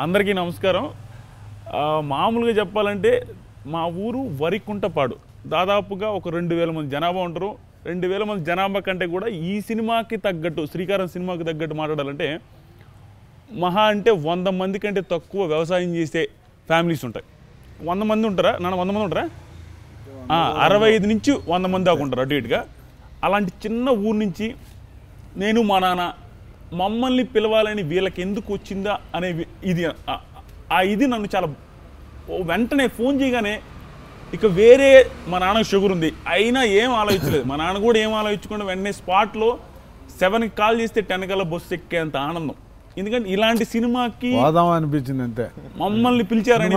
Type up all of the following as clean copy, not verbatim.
అందరికీ నమస్కారం. మామూలుగా చెప్పాలంటే మా ఊరు వరికుంటపాడు. దాదాపుగా ఒక 2000 మంది జనాభా ఉంటారు. 2000 మంది జనాభా కంటే కూడా ఈ సినిమాకి తగ్గట్టు, శ్రీకారం సినిమాకి తగ్గట్టు మాట్లాడాలంటే మహా అంటే 100 మంది కంటే తక్కువ వ్యవసాయం చేసే ఫ్యామిలీస్ ఉంటాయి. 100 మంది ఉంటారా? 100 మంది ఉంటారా? 65 నుంచి 100 మంది దాకా ఉంటారు అటు ఇటుగా. అలాంటి చిన్న ఊరు నుంచి నేను మా నాన్న మమ్మల్ని పిలవాలని వీళ్ళకి ఎందుకు వచ్చిందా అనే ఇది నన్ను చాలా వెంటనే ఫోన్ చేయగానే ఇక వేరే మా నాన్నకు షుగర్ ఉంది అయినా ఏం ఆలోచించలేదు. మా నాన్న కూడా ఏం ఆలోచించకుండా వెంటనే స్పాట్లో 7కి కాల్ చేస్తే 10 కల్లా బస్సు ఎక్కేంత ఆనందం. ఎందుకంటే ఇలాంటి సినిమాకి అనిపించింది అంతే, మమ్మల్ని పిలిచారని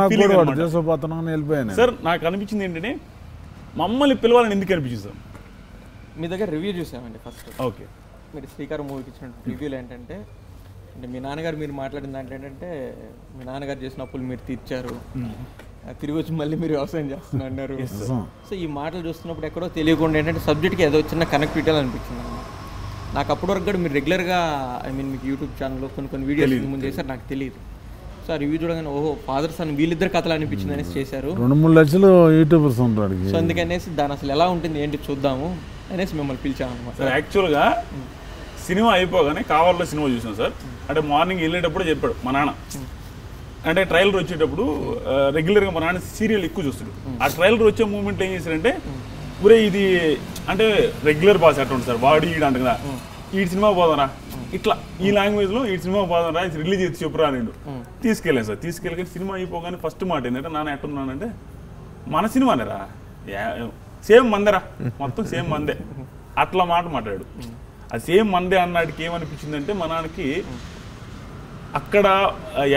సార్ నాకు అనిపించింది ఏంటంటే మమ్మల్ని పిలవాలని ఎందుకు అనిపించింది సార్? మీ దగ్గర రివ్యూ చూసామండి ఫస్ట్. ఓకే, మీరు శ్రీకారం మూవీకి ఇచ్చిన రివ్యూలు ఏంటంటే అంటే మీ నాన్నగారు మీరు మాట్లాడిన దాంట్లో ఏంటంటే మీ నాన్నగారు చేసిన అప్పులు మీరు తీర్చారు, తిరిగి వచ్చి మళ్ళీ మీరు వ్యవసాయం చేస్తున్నా అన్నారు. సో ఈ మాటలు చూస్తున్నప్పుడు ఎక్కడో తెలియకుండా ఏంటంటే సబ్జెక్ట్కి ఏదో చిన్న కనెక్టివిటీ అనిపించింది అన్నమాట. నాకు అప్పటి వరకు కూడా మీరు రెగ్యులర్గా మీకు యూట్యూబ్ ఛానల్లో కొన్ని వీడియోస్ ముందు చేశారు, నాకు తెలియదు. సో ఆ రివ్యూ చూడగానే ఓహో ఫాదర్స్ అని వీళ్ళిద్దరు కథలు అనిపించింది అనేసి చేశారు. 2-3 లక్షలు యూట్యూబర్స్ ఉంటారు. సో అందుకనేసి దాని అసలు ఎలా ఉంటుంది ఏంటి చూద్దాము అనేసి మిమ్మల్ని పిలిచాను అనమాట. సార్ యాక్చువల్గా సినిమా అయిపోగానే కావాలో సినిమా చూసాం సార్. అంటే మార్నింగ్ వెళ్ళేటప్పుడు చెప్పాడు మా నాన్న, అంటే ట్రైలర్ వచ్చేటప్పుడు రెగ్యులర్గా మా నాన్న సీరియల్ ఎక్కువ చూస్తాడు. ఆ ట్రైలర్ వచ్చే మూమెంట్లో ఏం చేశారంటే ఊరే ఇది అంటే రెగ్యులర్ బాస్ అట్లా ఉంటుంది సార్, వాడు ఈడు అంట కదా, ఈ సినిమా పోదారా ఇట్లా ఈ లాంగ్వేజ్లో ఈ సినిమా పోదారా ఇది రిలీజ్ చేసి చెప్పురా నేను తీసుకెళ్ళాను సార్. తీసుకెళ్ళి సినిమా అయిపోగానే ఫస్ట్ మాట ఏంటంటే నాన్న ఎట్టున్నానంటే మన సినిమానేరా, సేమ్ మందేరా, మొత్తం సేమ్ మందే అట్లా మాట మాట్లాడు. అది సేమ్ మందే అన్నాడికి ఏమనిపించిందంటే మా నాన్నకి అక్కడ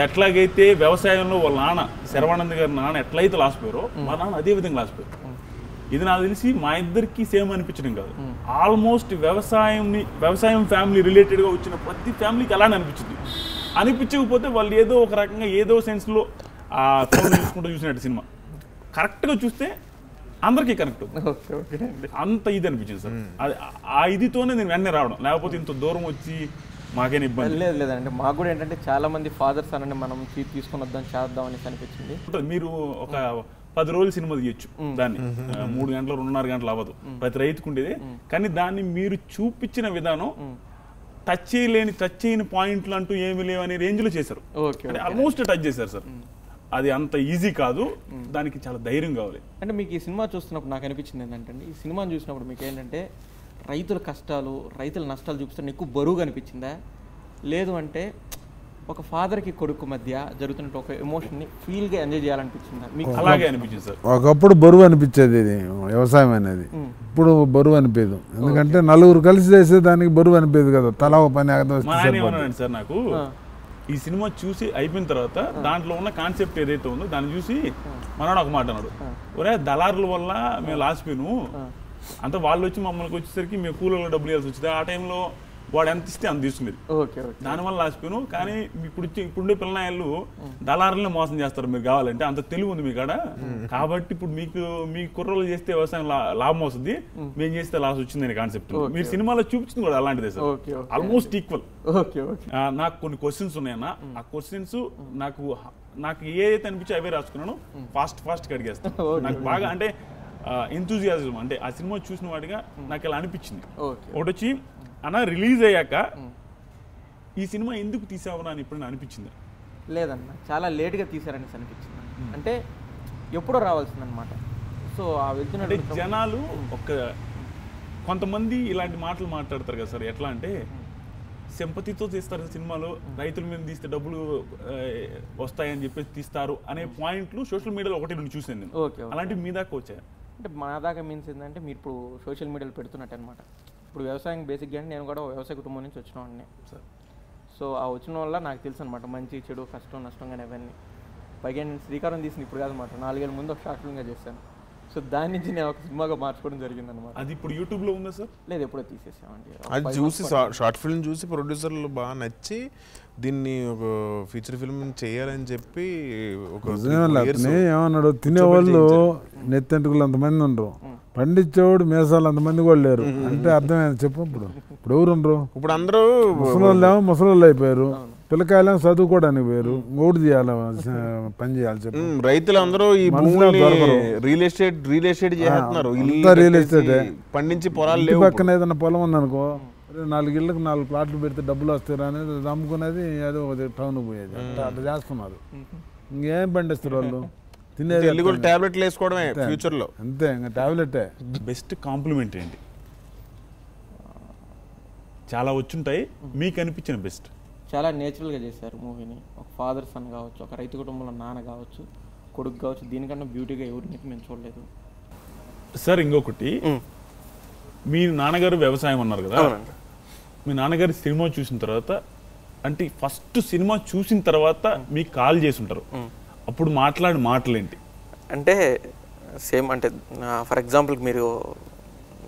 ఎట్లాగైతే వ్యవసాయంలో వాళ్ళ నాన్న శరవానంద్ గారి నాన్న ఎట్లయితే లాసిపోయారో మా నాన్న అదే విధంగా లాసిపోయారు. ఇది నాకు తెలిసి మా ఇద్దరికి సేమ్ అనిపించడం కాదు, ఆల్మోస్ట్ వ్యవసాయం ఫ్యామిలీ రిలేటెడ్గా వచ్చిన ప్రతి ఫ్యామిలీకి అలానే అనిపించింది. అనిపించకపోతే వాళ్ళు ఏదో ఒక రకంగా ఏదో సెన్స్లో ఆ ఫోన్ చూసుకుంటూ చూసినట్టు సినిమా కరెక్ట్గా చూస్తే అందరికీ కనెక్ట్ అవుతుంది. అంత ఇది అనిపించింది సార్. అది ఆ ఇదితోనే నేను వెంటనే రావడం, లేకపోతే ఇంత దూరం వచ్చి మాకేనా ఇబ్బంది లేదంటే మాకు కూడా ఏంటంటే చాలా మంది ఫాదర్స్ అనండి మనం తీసుకుని వద్దాం చేద్దాం అనేసి అనిపించింది. మీరు ఒక 10 రోజులు సినిమా తీయచ్చు దాన్ని, 3 గంటలు 2.5 గంటలు అవ్వదు ప్రతి రైతుకు ఉండేది. కానీ దాన్ని మీరు చూపించిన విధానం టచ్ చేయని పాయింట్లు అంటూ ఏమి లేవు అనే రేంజ్లో చేశారు. అంటే ఆల్మోస్ట్ టచ్ చేశారు సార్. అది అంత ఈజీ కాదు, దానికి చాలా ధైర్యం కావాలి. అంటే మీకు ఈ సినిమా చూస్తున్నప్పుడు నాకు అనిపించింది ఏంటంటే ఈ సినిమాని చూసినప్పుడు మీకు ఏంటంటే రైతుల కష్టాలు రైతుల నష్టాలు చూపిస్తే ఎక్కువ బరువుగా అనిపించిందా, లేదు అంటే ఒక ఫాదర్కి కొడుకు మధ్య జరుగుతున్న ఒక ఎమోషన్ని ఫీల్గా ఎంజాయ్ చేయాలనిపించిందా? మీకు అలాగే అనిపించింది సార్. ఒకప్పుడు బరువు అనిపించేది ఇది వ్యవసాయం అనేది, ఇప్పుడు బరువు అనిపించదు. ఎందుకంటే నలుగురు కలిసి చేసే దానికి బరువు అనిపించదు కదా, తలా ఒక పని సార్. నాకు ఈ సినిమా చూసి అయిపోయిన తర్వాత దాంట్లో ఉన్న కాన్సెప్ట్ ఏదైతే ఉందో దాన్ని చూసి మనోడు ఒక మాట అన్నాడు, ఒరే దళారుల వల్ల మేము లాసిపోయాను, అంతా వాళ్ళు వచ్చి మమ్మల్ని వచ్చేసరికి మేము కూలీలో డబ్బులు ఇవ్వాల్సి వచ్చింది. ఆ టైంలో వాడు ఎంత ఇస్తే అంత తీసుకునేది, దానివల్ల లాసిపోయాను. కానీ ఇప్పుడుండే పిల్లనాయలు దళారులనే మోసం చేస్తారు, మీరు కావాలంటే అంత తెలివి ఉంది మీ కాడ. కాబట్టి ఇప్పుడు మీ కుర్రలు చేస్తే వ్యవసాయం లాభం వస్తుంది, మేము చేస్తే లాస్ వచ్చింది అనే కాన్సెప్ట్ మీరు సినిమాలో చూపించింది కూడా అలాంటిదే సార్, ఆల్మోస్ట్ ఈక్వల్. నాకు కొన్ని క్వశ్చన్స్ ఉన్నాయన్న, ఆ క్వశ్చన్స్ నాకు ఏదైతే అనిపించి అవే రాసుకున్నాను, ఫాస్ట్గా అడిగేస్తాను. నాకు బాగా అంటే ఎంతూజియాజం, అంటే ఆ సినిమా చూసిన వాడిగా నాకు ఇలా అనిపించింది. ఒకటి వచ్చి అన్న రిలీజ్ అయ్యాక ఈ సినిమా ఎందుకు తీసావనా అని ఇప్పుడు అనిపించింది? లేదన్న, చాలా లేట్గా తీసారనేసి అనిపించింది. అంటే ఎప్పుడో రావాల్సిందనమాట. సో ఆ వెళ్తున్న జనాలు కొంతమంది ఇలాంటి మాటలు మాట్లాడతారు కదా సార్, ఎట్లా అంటే సింపతితో తీస్తారు సినిమాలు, రైతుల మీద తీస్తే డబ్బులు వస్తాయని చెప్పేసి తీస్తారు అనే పాయింట్లు సోషల్ మీడియాలో 1-2 చూసాను నేను. అలాంటివి మీ దాకా వచ్చాయి? అంటే మా దాకా మీన్స్ ఏంటంటే మీరు ఇప్పుడు సోషల్ మీడియాలో పెడుతున్నట్టు అనమాట. ఇప్పుడు వ్యవసాయం బేసిక్గా అంటే నేను కూడా వ్యవసాయ కుటుంబం నుంచి వచ్చిన వాడిని సార్. సో ఆ వచ్చిన వల్ల నాకు తెలుసు అనమాట మంచి చెడు కష్టం నష్టం కానీ అవన్నీ. పైగా నేను శ్రీకారం తీసిన ఇప్పుడు కాదనమాట, 4 ఏళ్ళ ముందు ఒక షార్ట్ ఫిల్మ్గా చేశాను. సో దాని నుంచి నేను ఒక సినిమాగా మార్చుకోవడం జరిగింది అనమాట. అది ఇప్పుడు యూట్యూబ్లో ఉందా సార్? లేదు, ఎప్పుడో తీసేసామండి. అది చూసి షార్ట్ ఫిల్మ్ చూసి ప్రొడ్యూసర్లు బాగా నచ్చి దీన్ని ఒక ఫీచర్ ఫిల్మ్ చేయాలని చెప్పి ఏమన్నాడు, తినేవాళ్ళు నెత్తెంటుకులు అంతమంది ఉండరు, పండించేవాడు మేసాలు అంతమంది కూడా లేరు అంటే అర్థమైంది చెప్పు. ఇప్పుడు ఎవరు ఉండరు, ఇప్పుడు అందరూ ముసలి అయిపోయారు. పిల్లకాయలు చదువుకోవడానికి వేరు ఓడి చేయాలి పని చేయాలి చెప్పి రైతులందరూ ఈ భూముల్ని రియల్ ఎస్టేట్ చేస్తున్నారు. అంతా రియల్ ఎస్టేట్ పండించి పొలాలు ఇంటి లేవు. పక్కన ఏదైనా పొలం ఉందనుకో 4 ఇళ్ళకి 4 ప్లాట్లు పెడితే డబ్బులు వస్తాయి అనేది అమ్ముకునేది ఏదో టౌన్ పోయేది అట్లా చేస్తున్నారు. ఇంకేం పండిస్తారు వాళ్ళు తినేది కూడా టాబ్లెట్లు వేసుకోవడమే ఫ్యూచర్ లో. అంతే ఇంకా టాబ్లెటే. బెస్ట్ కాంప్లిమెంట్ ఏంటి? చాలా వచ్చుంటాయి, మీకు అనిపించిన బెస్ట్? చాలా నేచురల్గా చేశారు మూవీని. ఒక ఫాదర్ సన్ కావచ్చు, ఒక రైతు కుటుంబంలో నాన్న కావచ్చు, కొడుకు కావచ్చు, దీనికన్నా బ్యూటీగా ఎవరిని మేము చూడలేదు సార్. ఇంకొకటి, మీ నాన్నగారు వ్యవసాయం అన్నారు కదా, మీ నాన్నగారి సినిమా చూసిన తర్వాత అంటే ఫస్ట్ సినిమా చూసిన తర్వాత మీకు కాల్ చేసి ఉంటారు, అప్పుడు మాట్లాడి మాటలేంటి? అంటే సేమ్ అంటే ఫర్ ఎగ్జాంపుల్ మీరు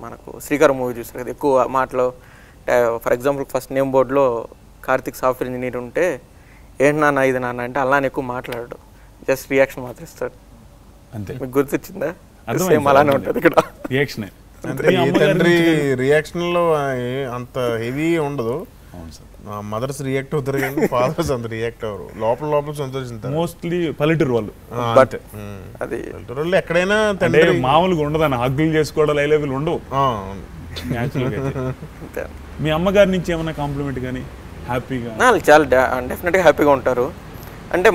మనకు శ్రీకారం మూవీ చూస్తారు కదా, ఎక్కువ మాటలు. ఫర్ ఎగ్జాంపుల్ ఫస్ట్ నేమ్ బోర్డులో కార్తిక్ సాఫ్ట్వేర్ ఇంజనీర్ ఉంటే ఏంటి నాన్న ఇది నాన్న అంటే అలానే ఎక్కువ మాట్లాడాడు, జస్ట్ రియాక్షన్ మాత్రం ఇస్తాడు. అంతే. మీకు గుర్తొచ్చిందా? సేమ్ అలానే ఉంటుంది ఇక్కడ రియాక్షన్. తండ్రి రియాక్షన్ లో అంత హెవీ ఉండదు. మదర్స్ రియాక్ట్ అవుతారు కానీ ఫాదర్స్ అంత రియాక్ట్ అవ్వరు. లోపల సంతోషిస్తారు. మోస్ట్లీ పల్లెటూరు అది పల్లెటూరు ఎక్కడైనా తండ్రి మామూలుగా ఉండదు, హగ్గులు చేసుకోవడం లైలేబుల్ ఉండవు. మీ అమ్మగారి నుంచి ఏమైనా కాంప్లిమెంట్ కానీ హ్యాపీగా? చాలా డెఫినెట్గా హ్యాపీగా ఉంటారు. అంటే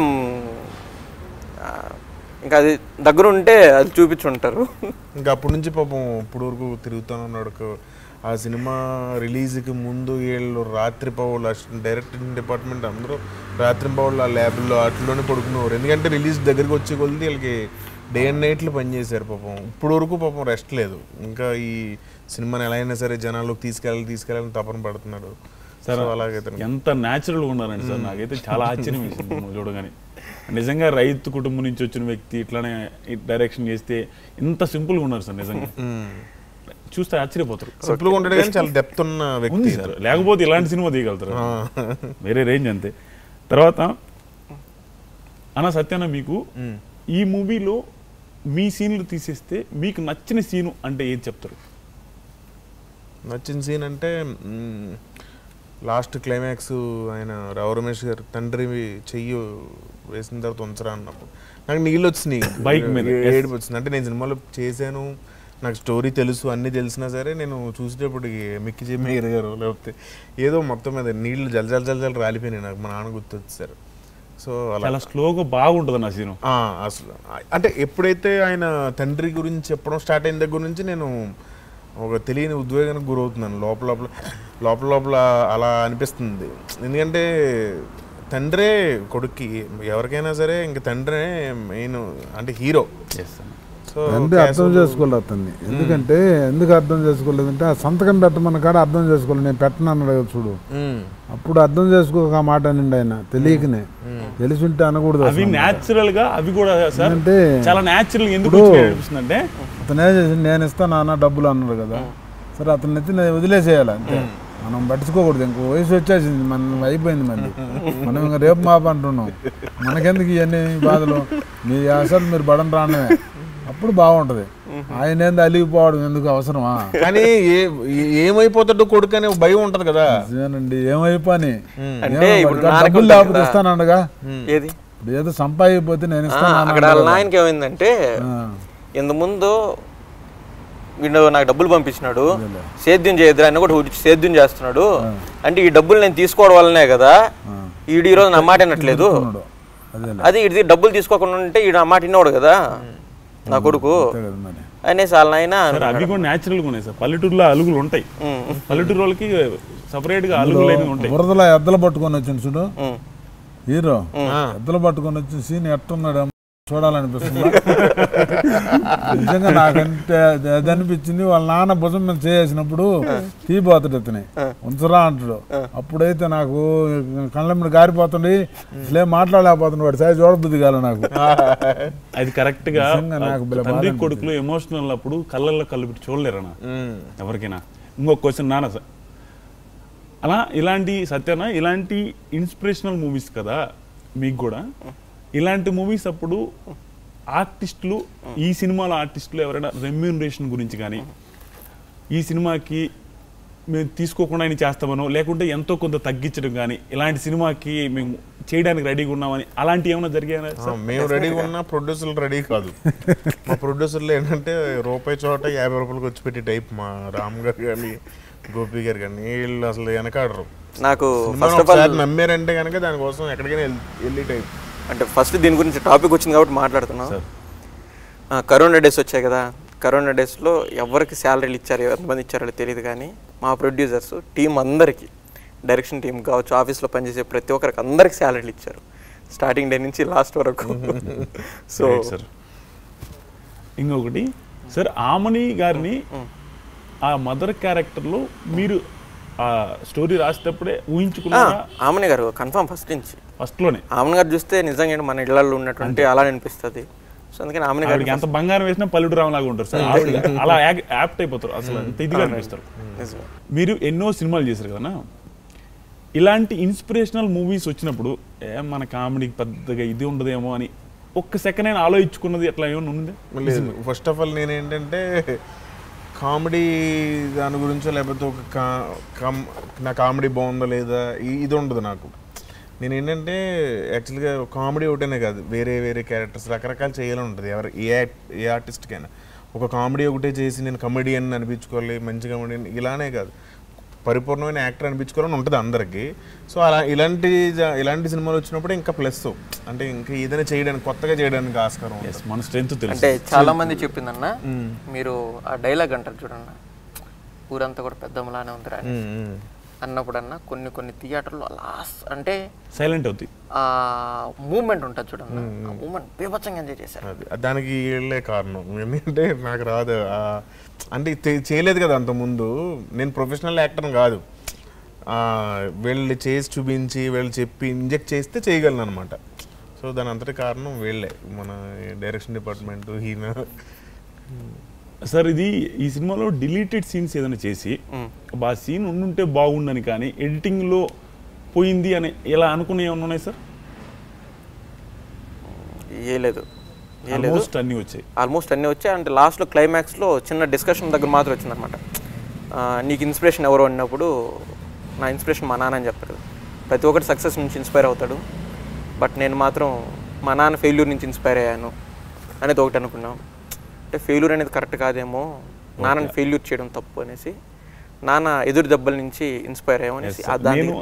ఇంకా అది దగ్గర ఉంటే అది చూపించుంటారు. ఇంకా అప్పటి నుంచి పాపం ఇప్పుడు వరకు తిరుగుతానున్నాడు. ఆ సినిమా రిలీజ్కి ముందు వీళ్ళు రాత్రి పౌళ్ళు డైరెక్టింగ్ డిపార్ట్మెంట్ అందరూ రాత్రి పౌళ్ళు ఆ ల్యాబ్లో అట్లోనే పడుకునేవారు. ఎందుకంటే రిలీజ్ దగ్గరికి వచ్చే కొద్ది వీళ్ళకి డే అండ్ నైట్లు పనిచేశారు పాపం. ఇప్పుడు వరకు పాపం రెస్ట్ లేదు. ఇంకా ఈ సినిమాని ఎలా అయినా సరే జనాల్లోకి తీసుకెళ్ళాలని తపన పడుతున్నాడు సార్. అలాగే ఎంత న్యాచురల్గా ఉన్నారండి సార్, నాకైతే చాలా ఆశ్చర్యం వేసింది చూడగానే. నిజంగా రైతు కుటుంబం నుంచి వచ్చిన వ్యక్తి ఇట్లానే డైరెక్షన్ చేస్తే ఇంత సింపుల్గా ఉన్నారు సార్. నిజంగా చూస్తే ఆశ్చర్యపోతారు. సింపుల్గా ఉంటాడు కానీ చాలా డెప్త్ ఉన్న వ్యక్తి సార్, లేకపోతే ఇలాంటి సినిమా తీయగలుగుతారు, వేరే రేంజ్ అంతే. తర్వాత అన్న సత్యాన, మీకు ఈ మూవీలో మీ సీన్లు తీసేస్తే మీకు నచ్చిన సీను అంటే ఏది చెప్తారు? నచ్చిన సీన్ అంటే లాస్ట్ క్లైమాక్స్ ఆయన రావు రమేష్ గారు తండ్రి చెయ్యి వేసిన తర్వాత ఉంచరా అన్నప్పుడు నాకు నీళ్ళు వచ్చినాయి, బైక్ మీద ఏడుపు వచ్చింది. అంటే నేను సినిమాలో చేశాను, నాకు స్టోరీ తెలుసు, అన్నీ తెలిసినా సరే నేను చూసేటప్పుడు మిక్కి చెమ్మయ్యారు గారు లేకపోతే ఏదో మొత్తం మీద నీళ్ళు జల రాలిపోయినాయి. నాకు మా నాన్న గుర్తొచ్చారు. సో చాలా స్లోగా బాగుంటుంది నా సీను. అసలు అంటే ఎప్పుడైతే ఆయన తండ్రి గురించి చెప్పడం స్టార్ట్ అయిన దగ్గర నుంచి నేను ఒక తెలియని ఉద్వేగానికి గురవుతున్నాను. లోపల అలా అనిపిస్తుంది. ఎందుకంటే తండ్రే కొడుక్కి ఎవరికైనా సరే ఇంక తండ్రే మెయిన్, అంటే హీరో. తండ్రి అర్థం చేసుకోలేదు అతన్ని. ఎందుకంటే ఎందుకు అర్థం చేసుకోలేదంటే ఆ సంతకం పెట్టమన్న కాడ అర్థం చేసుకోలేదు. నేను పెట్టను అన్నాడు చూడు, అప్పుడు అర్థం చేసుకోక ఆ మాట అనండి ఆయన తెలియకనే. తెలిసింటే అనకూడదు. అవి న్యాచురల్ గా, అవి కూడా అంటే చాలా న్యాచురల్. ఎందుకు అనిపిస్తుందంటే అతను ఏం చేసి నేను ఇస్తాను అన్న డబ్బులు అన్నాడు కదా, సరే అతను ఎత్తి వదిలేసేయాలి అంతే. మనం పట్టించుకోకూడదు. ఇంకో వయసు వచ్చేసింది, మనం అయిపోయింది. మళ్ళీ మనం ఇంకా రేపు మాప అంటున్నాం. మనకెందుకు ఇవన్నీ బాధలు? మీ అసలు మీరు బడం రావడమే, అప్పుడు బాగుంటది. ఆయన ఏంది అలిగిపోవడం ఎందుకు అవసరమా? కానీ ఏమైపోతాడు కొడుకు అనే భయం ఉంటది కదా. నిజమేనండి, ఏమైపోని డబ్బులు లేకపోతే ఇస్తానండగా, ఏదో సంపాదిపోతే నేను ఇస్తాను. ఆయనకి ఏమైందంటే ఇంత ముందు వీడు నాకు డబ్బులు పంపించినాడు, సేద్యం చేయద్దు అని కూడా సేద్యం చేస్తున్నాడు అంటే ఈ డబ్బులు నేను తీసుకోవడం వల్లనే కదా ఈడు ఈరోజు నా మాట వినట్లేదు. అది ఇది డబ్బులు తీసుకోకుండా ఉంటే ఈడు నా మాట విన్నాడు కదా నా కొడుకు అనేసి వాళ్ళ ఆయన. అవి కూడా న్యాచురల్గా ఉన్నాయి సార్. పల్లెటూరులో అలుగులు ఉంటాయి, పల్లెటూరు వాళ్ళకి సపరేట్ గా అలుగులు ఉంటాయి. బురదలో ఎద్దలు పట్టుకొని వచ్చింది చూడు హీరో, ఎద్దలు పట్టుకొని వచ్చిన సీన్ ఎట్టున్నాడు చూడాలనిపిస్తుంది. నిజంగా నాకంటే అది అనిపించింది. వాళ్ళ నాన్న భుజం మీద చేసినప్పుడు తీపోతాడు అతని, ఉంచరా అంటాడు. అప్పుడైతే నాకు కళ్ళ మీద గారిపోతుంది, అసలే మాట్లాడలేకపోతున్నాడు. వాడు సైజ్ చూడబుద్ధి కాదు నాకు. అది కరెక్ట్ గా తండ్రి కొడుకులు ఎమోషనల్ అప్పుడు కళ్ళల్లో కళ్ళు పెట్టి చూడలేరన్నా ఎవరికైనా. ఇంకొక క్వశ్చన్ నాన్న సార్, అలా ఇలాంటి సత్యన ఇలాంటి ఇన్స్పిరేషనల్ మూవీస్ కదా మీకు కూడా, ఇలాంటి మూవీస్ అప్పుడు ఆర్టిస్టులు, ఈ సినిమాలో ఆర్టిస్టులు ఎవరైనా రెమ్యూనరేషన్ గురించి కానీ, ఈ సినిమాకి మేము తీసుకోకుండా ఆయన చేస్తామనో లేకుంటే ఎంతో కొంత తగ్గించడం కానీ ఇలాంటి సినిమాకి మేము చేయడానికి రెడీగా ఉన్నామని అలాంటి ఏమైనా జరిగాయా సార్? మేము రెడీగా ఉన్నా ప్రొడ్యూసర్లు రెడీ కాదు. మా ప్రొడ్యూసర్లు ఏంటంటే రూపాయి చోట 50 రూపాయలకి వచ్చి పెట్టి టైప్. మా రామ్ గారు కానీ గోపి గారు కానీ వీళ్ళు అసలు వెనకాడరు. నాకు నమ్మారంటే కనుక దానికోసం ఎక్కడికైనా వెళ్ళి టైప్. అంటే ఫస్ట్ దీని గురించి టాపిక్ వచ్చింది కాబట్టి మాట్లాడుతున్నాం. కరోనా డేస్ వచ్చాయి కదా, కరోనా డేస్లో ఎవరికి శాలరీలు ఇచ్చారు, ఎంతమంది ఇచ్చారో తెలియదు, కానీ మా ప్రొడ్యూసర్స్ టీం అందరికీ, డైరెక్షన్ టీం కావచ్చు, ఆఫీస్లో పనిచేసే ప్రతి ఒక్కరికి అందరికి శాలరీలు ఇచ్చారు స్టార్టింగ్ డే నుంచి లాస్ట్ వరకు. సో సార్ ఇంకొకటి సార్, ఆమని గారిని ఆ మదర్ క్యారెక్టర్లో మీరు ఆ స్టోరీ రాసేటప్పుడే ఊహించుకున్నారా? ఆమని గారు కన్ఫర్మ్ ఫస్ట్లోనే ఆమని గారు చూస్తే నిజంగా మన ఇళ్లలో ఉన్నటువంటి అలా అనిపిస్తుంది. సో అందుకని ఆమె గారికి ఎంత బంగారం వేసినా పల్లెడు రామలాగా ఉంటారు సార్, అలా యాప్ట్ అయిపోతారు, అసలు అంత ఇదిగా అనిపిస్తారు. మీరు ఎన్నో సినిమాలు చేశారు కదా, ఇలాంటి ఇన్స్పిరేషనల్ మూవీస్ వచ్చినప్పుడు మన కామెడీకి పెద్దగా ఇది ఉండదేమో అని ఒక్క సెకండ్ అయినా ఆలోచించుకున్నది అట్లా ఏమైనా ఉంది? ఫస్ట్ ఆఫ్ ఆల్ నేనేంటంటే కామెడీ దాని గురించో లేకపోతే నా కామెడీ బాగుందా లేదా ఇది ఉండదు నాకు. నేను ఏంటంటే యాక్చువల్గా కామెడీ ఒకటేనే కాదు, వేరే వేరే క్యారెక్టర్స్ రకరకాలు చేయాలని ఉంటుంది ఏ ఆర్టిస్ట్కైనా. ఒక కామెడీ ఒకటే చేసి నేను కమెడియన్ అనిపించుకోవాలి, మంచి కమెడియన్ ఇలానే కాదు, పరిపూర్ణమైన యాక్టర్ అనిపించుకోవాలని ఉంటుంది అందరికీ. సో అలా ఇలాంటి సినిమాలు వచ్చినప్పుడు ఇంకా ప్లస్, అంటే ఇంకా ఏదైనా చేయడానికి కొత్తగా చేయడానికి ఆస్కారం మన స్ట్రెంత్ తెలుసు. అంటే చాలా మంది చెప్పిందన్న, మీరు ఆ డైలాగ్ అంటారు చూడన్న, ఊరంతా కూడా పెద్దమ్మలానే ఉందిరా అన్నప్పుడు అన్న కొన్ని థియేటర్లో లాస్ట్ అంటే సైలెంట్ అవుతుంది, ఆ మూమెంట్ ఉంటుంది చూడన్న, ఆ మూమెంట్ బీభత్సంగా ఎంజాయ్ చేశారు. దానికి వీళ్ళే కారణం. ఎందుకంటే నాకు రాదు, అంటే చేయలేదు కదా అంతకుముందు, నేను ప్రొఫెషనల్ యాక్టర్ని కాదు. వీళ్ళు చేసి చూపించి వీళ్ళు చెప్పి ఇంజెక్ట్ చేస్తే చేయగలను అనమాట. సో దాని అంతటి కారణం వీళ్ళే, మన డైరెక్షన్ డిపార్ట్మెంట్. ఈయన సార్ ఇది ఈ సినిమాలో డిలీటెడ్ సీన్స్ ఏదైనా చేసి ఆ సీన్ ఉండుంటే బాగుండని కానీ ఎడిటింగ్లో పోయింది అని ఇలా అనుకునే ఏమన్నా ఉన్నాయి సార్? ఆల్మోస్ట్ అన్నీ వచ్చాయి. అంటే లాస్ట్లో క్లైమాక్స్లో చిన్న డిస్కషన్ దగ్గర మాత్రం వచ్చిందనమాట. నీకు ఇన్స్పిరేషన్ ఎవరు అన్నప్పుడు నా ఇన్స్పిరేషన్ మా నాన్న అని చెప్పారు. ప్రతి ఒక్కటి సక్సెస్ నుంచి ఇన్స్పైర్ అవుతాడు, బట్ నేను మాత్రం మా నాన్న ఫెయిల్యూర్ నుంచి ఇన్స్పైర్ అయ్యాను అనేది ఒకటి అనుకున్నాం. అంటే ఫెయిల్యూర్ అనేది కరెక్ట్ కాదేమో, నాన్నని ఫెయిల్యూర్ చేయడం తప్పు అనేసి నాన్న ఎదురు దెబ్బల నుంచి ఇన్స్పైర్ అయ్యామనేసి. నేను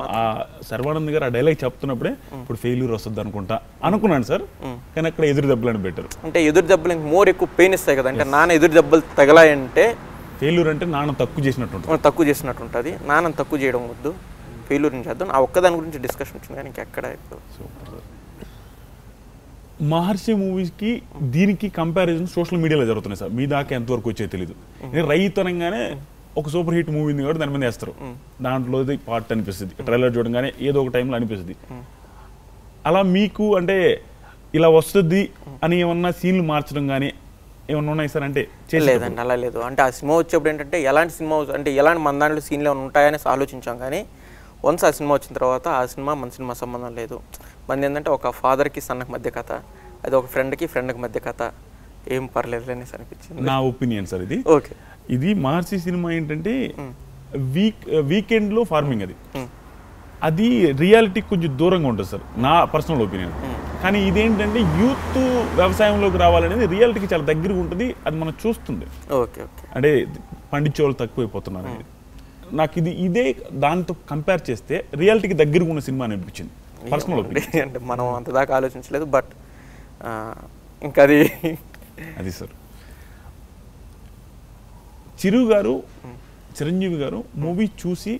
శర్వానంద్ గారు ఆ డైలాగ్ చెప్తున్నప్పుడే ఇప్పుడు ఫెయిల్యూర్ వస్తుంది అనుకుంటా అనుకున్నాను సార్, కానీ అక్కడ ఎదురు దెబ్బలు అని పెట్టారు. అంటే ఎదురు దెబ్బలు మోర్ ఎక్కువ పెయిన్ ఇస్తాయి కదా, అంటే నాన్న ఎదురు దెబ్బలు తగలాయంటే ఫెయిల్యూర్ అంటే నాన్న తక్కువ చేసినట్టు ఉంటుంది. నాన్న తక్కువ చేయడం వద్దు, ఫెయిల్యూర్ నుంచి చేద్దాం. ఆ ఒక్కదాని గురించి డిస్కషన్ వచ్చింది, కానీ ఇంకెక్కడ. మహర్షి మూవీస్కి దీనికి కంపారిజన్ సోషల్ మీడియాలో జరుగుతున్నాయి సార్, మీ దాకా ఎంతవరకు వచ్చే తెలీదు. రైతనంగానే ఒక సూపర్ హిట్ మూవీ ఉంది కాబట్టి దాని మీద వేస్తారు, దాంట్లో పార్ట్ అనిపిస్తుంది, ట్రైలర్ చూడగానే ఏదో ఒక టైంలో అనిపిస్తుంది. అలా మీకు అంటే ఇలా వస్తుంది అని ఏమన్నా సీన్లు మార్చడం కానీ ఏమన్నా ఉన్నాయి సార్? అంటే లేదండి, అలా లేదు. అంటే ఆ సినిమా వచ్చేప్పుడు ఏంటంటే ఎలాంటి సినిమా అంటే ఎలాంటి మన దాంట్లో సీన్లు ఏమైనా ఉంటాయని ఆలోచించాం, కానీ వన్స్ ఆ సినిమా వచ్చిన తర్వాత ఆ సినిమా మన సినిమా సంబంధం లేదు. మన ఏంటంటే ఒక ఫాదర్కి సన్నకి మధ్య కథ, అది ఒక ఫ్రెండ్కి మధ్య కథ, ఏం పర్లేదు అనేసి అనిపించింది. నా ఒపీనియన్ సార్ ఇది. ఓకే, ఇది మహర్షి సినిమా ఏంటంటే వీకెండ్లో ఫార్మింగ్, అది రియాలిటీకి కొంచెం దూరంగా ఉంటుంది సార్, నా పర్సనల్ ఒపీనియన్. కానీ ఇదేంటంటే యూత్ వ్యవసాయంలోకి రావాలనేది రియాలిటీకి చాలా దగ్గరగా ఉంటుంది, అది మనం చూస్తుంది. ఓకే, అంటే పండించే వాళ్ళు తక్కువైపోతున్నారు అనేది. నాకు ఇదే దాంతో కంపేర్ చేస్తే రియాలిటీకి దగ్గరగా ఉన్న సినిమా అనిపించింది పర్సనల్ ఒపీనియన్. అంటే మనం అంతదాకా ఆలోచించలేదు, బట్ ఇంకా అది సార్. చిరంజీవి గారు మూవీ చూసి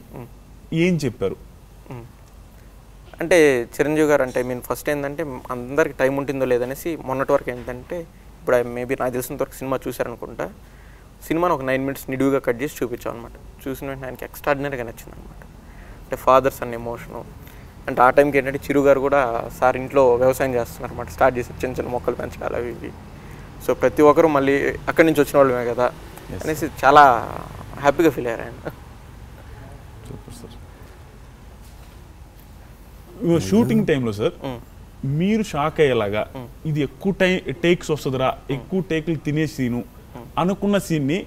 ఏం చెప్పారు? అంటే చిరంజీవి గారు అంటే ఫస్ట్ ఏంటంటే అందరికి టైం ఉంటుందో లేదనేసి మొన్నటి వరకు ఏంటంటే, ఇప్పుడు మేబీ నాకు తెలిసినంత వరకు సినిమా చూశారనుకుంటా, సినిమాను ఒక 9 minutes నిడువుగా కట్ చేసి చూపించాం అనమాట. చూసిన వెంటనే ఆయనకి ఎక్స్ట్రాడినరీగా నచ్చింది అనమాట. అంటే ఫాదర్స్ అన్న ఎమోషను, అంటే ఆ టైంకి ఏంటంటే చిరు గారు కూడా సార్ ఇంట్లో వ్యవసాయం చేస్తున్నారు అనమాట, స్టార్ట్ చేసి చిన్న మొక్కలు పెంచడాలు అవి ఇవి. సో ప్రతి ఒక్కరు మళ్ళీ అక్కడి నుంచి వచ్చిన వాళ్ళమే కదా అనేసి చాలా హ్యాపీగా ఫీల్ అయ్యారు ఆయన. షూటింగ్ టైంలో సార్ మీరు షాక్ అయ్యేలాగా ఇది ఎక్కువ టేక్స్ వస్తుందిరా, ఎక్కువ టేకులు తినే సీను అనుకున్న సీన్ని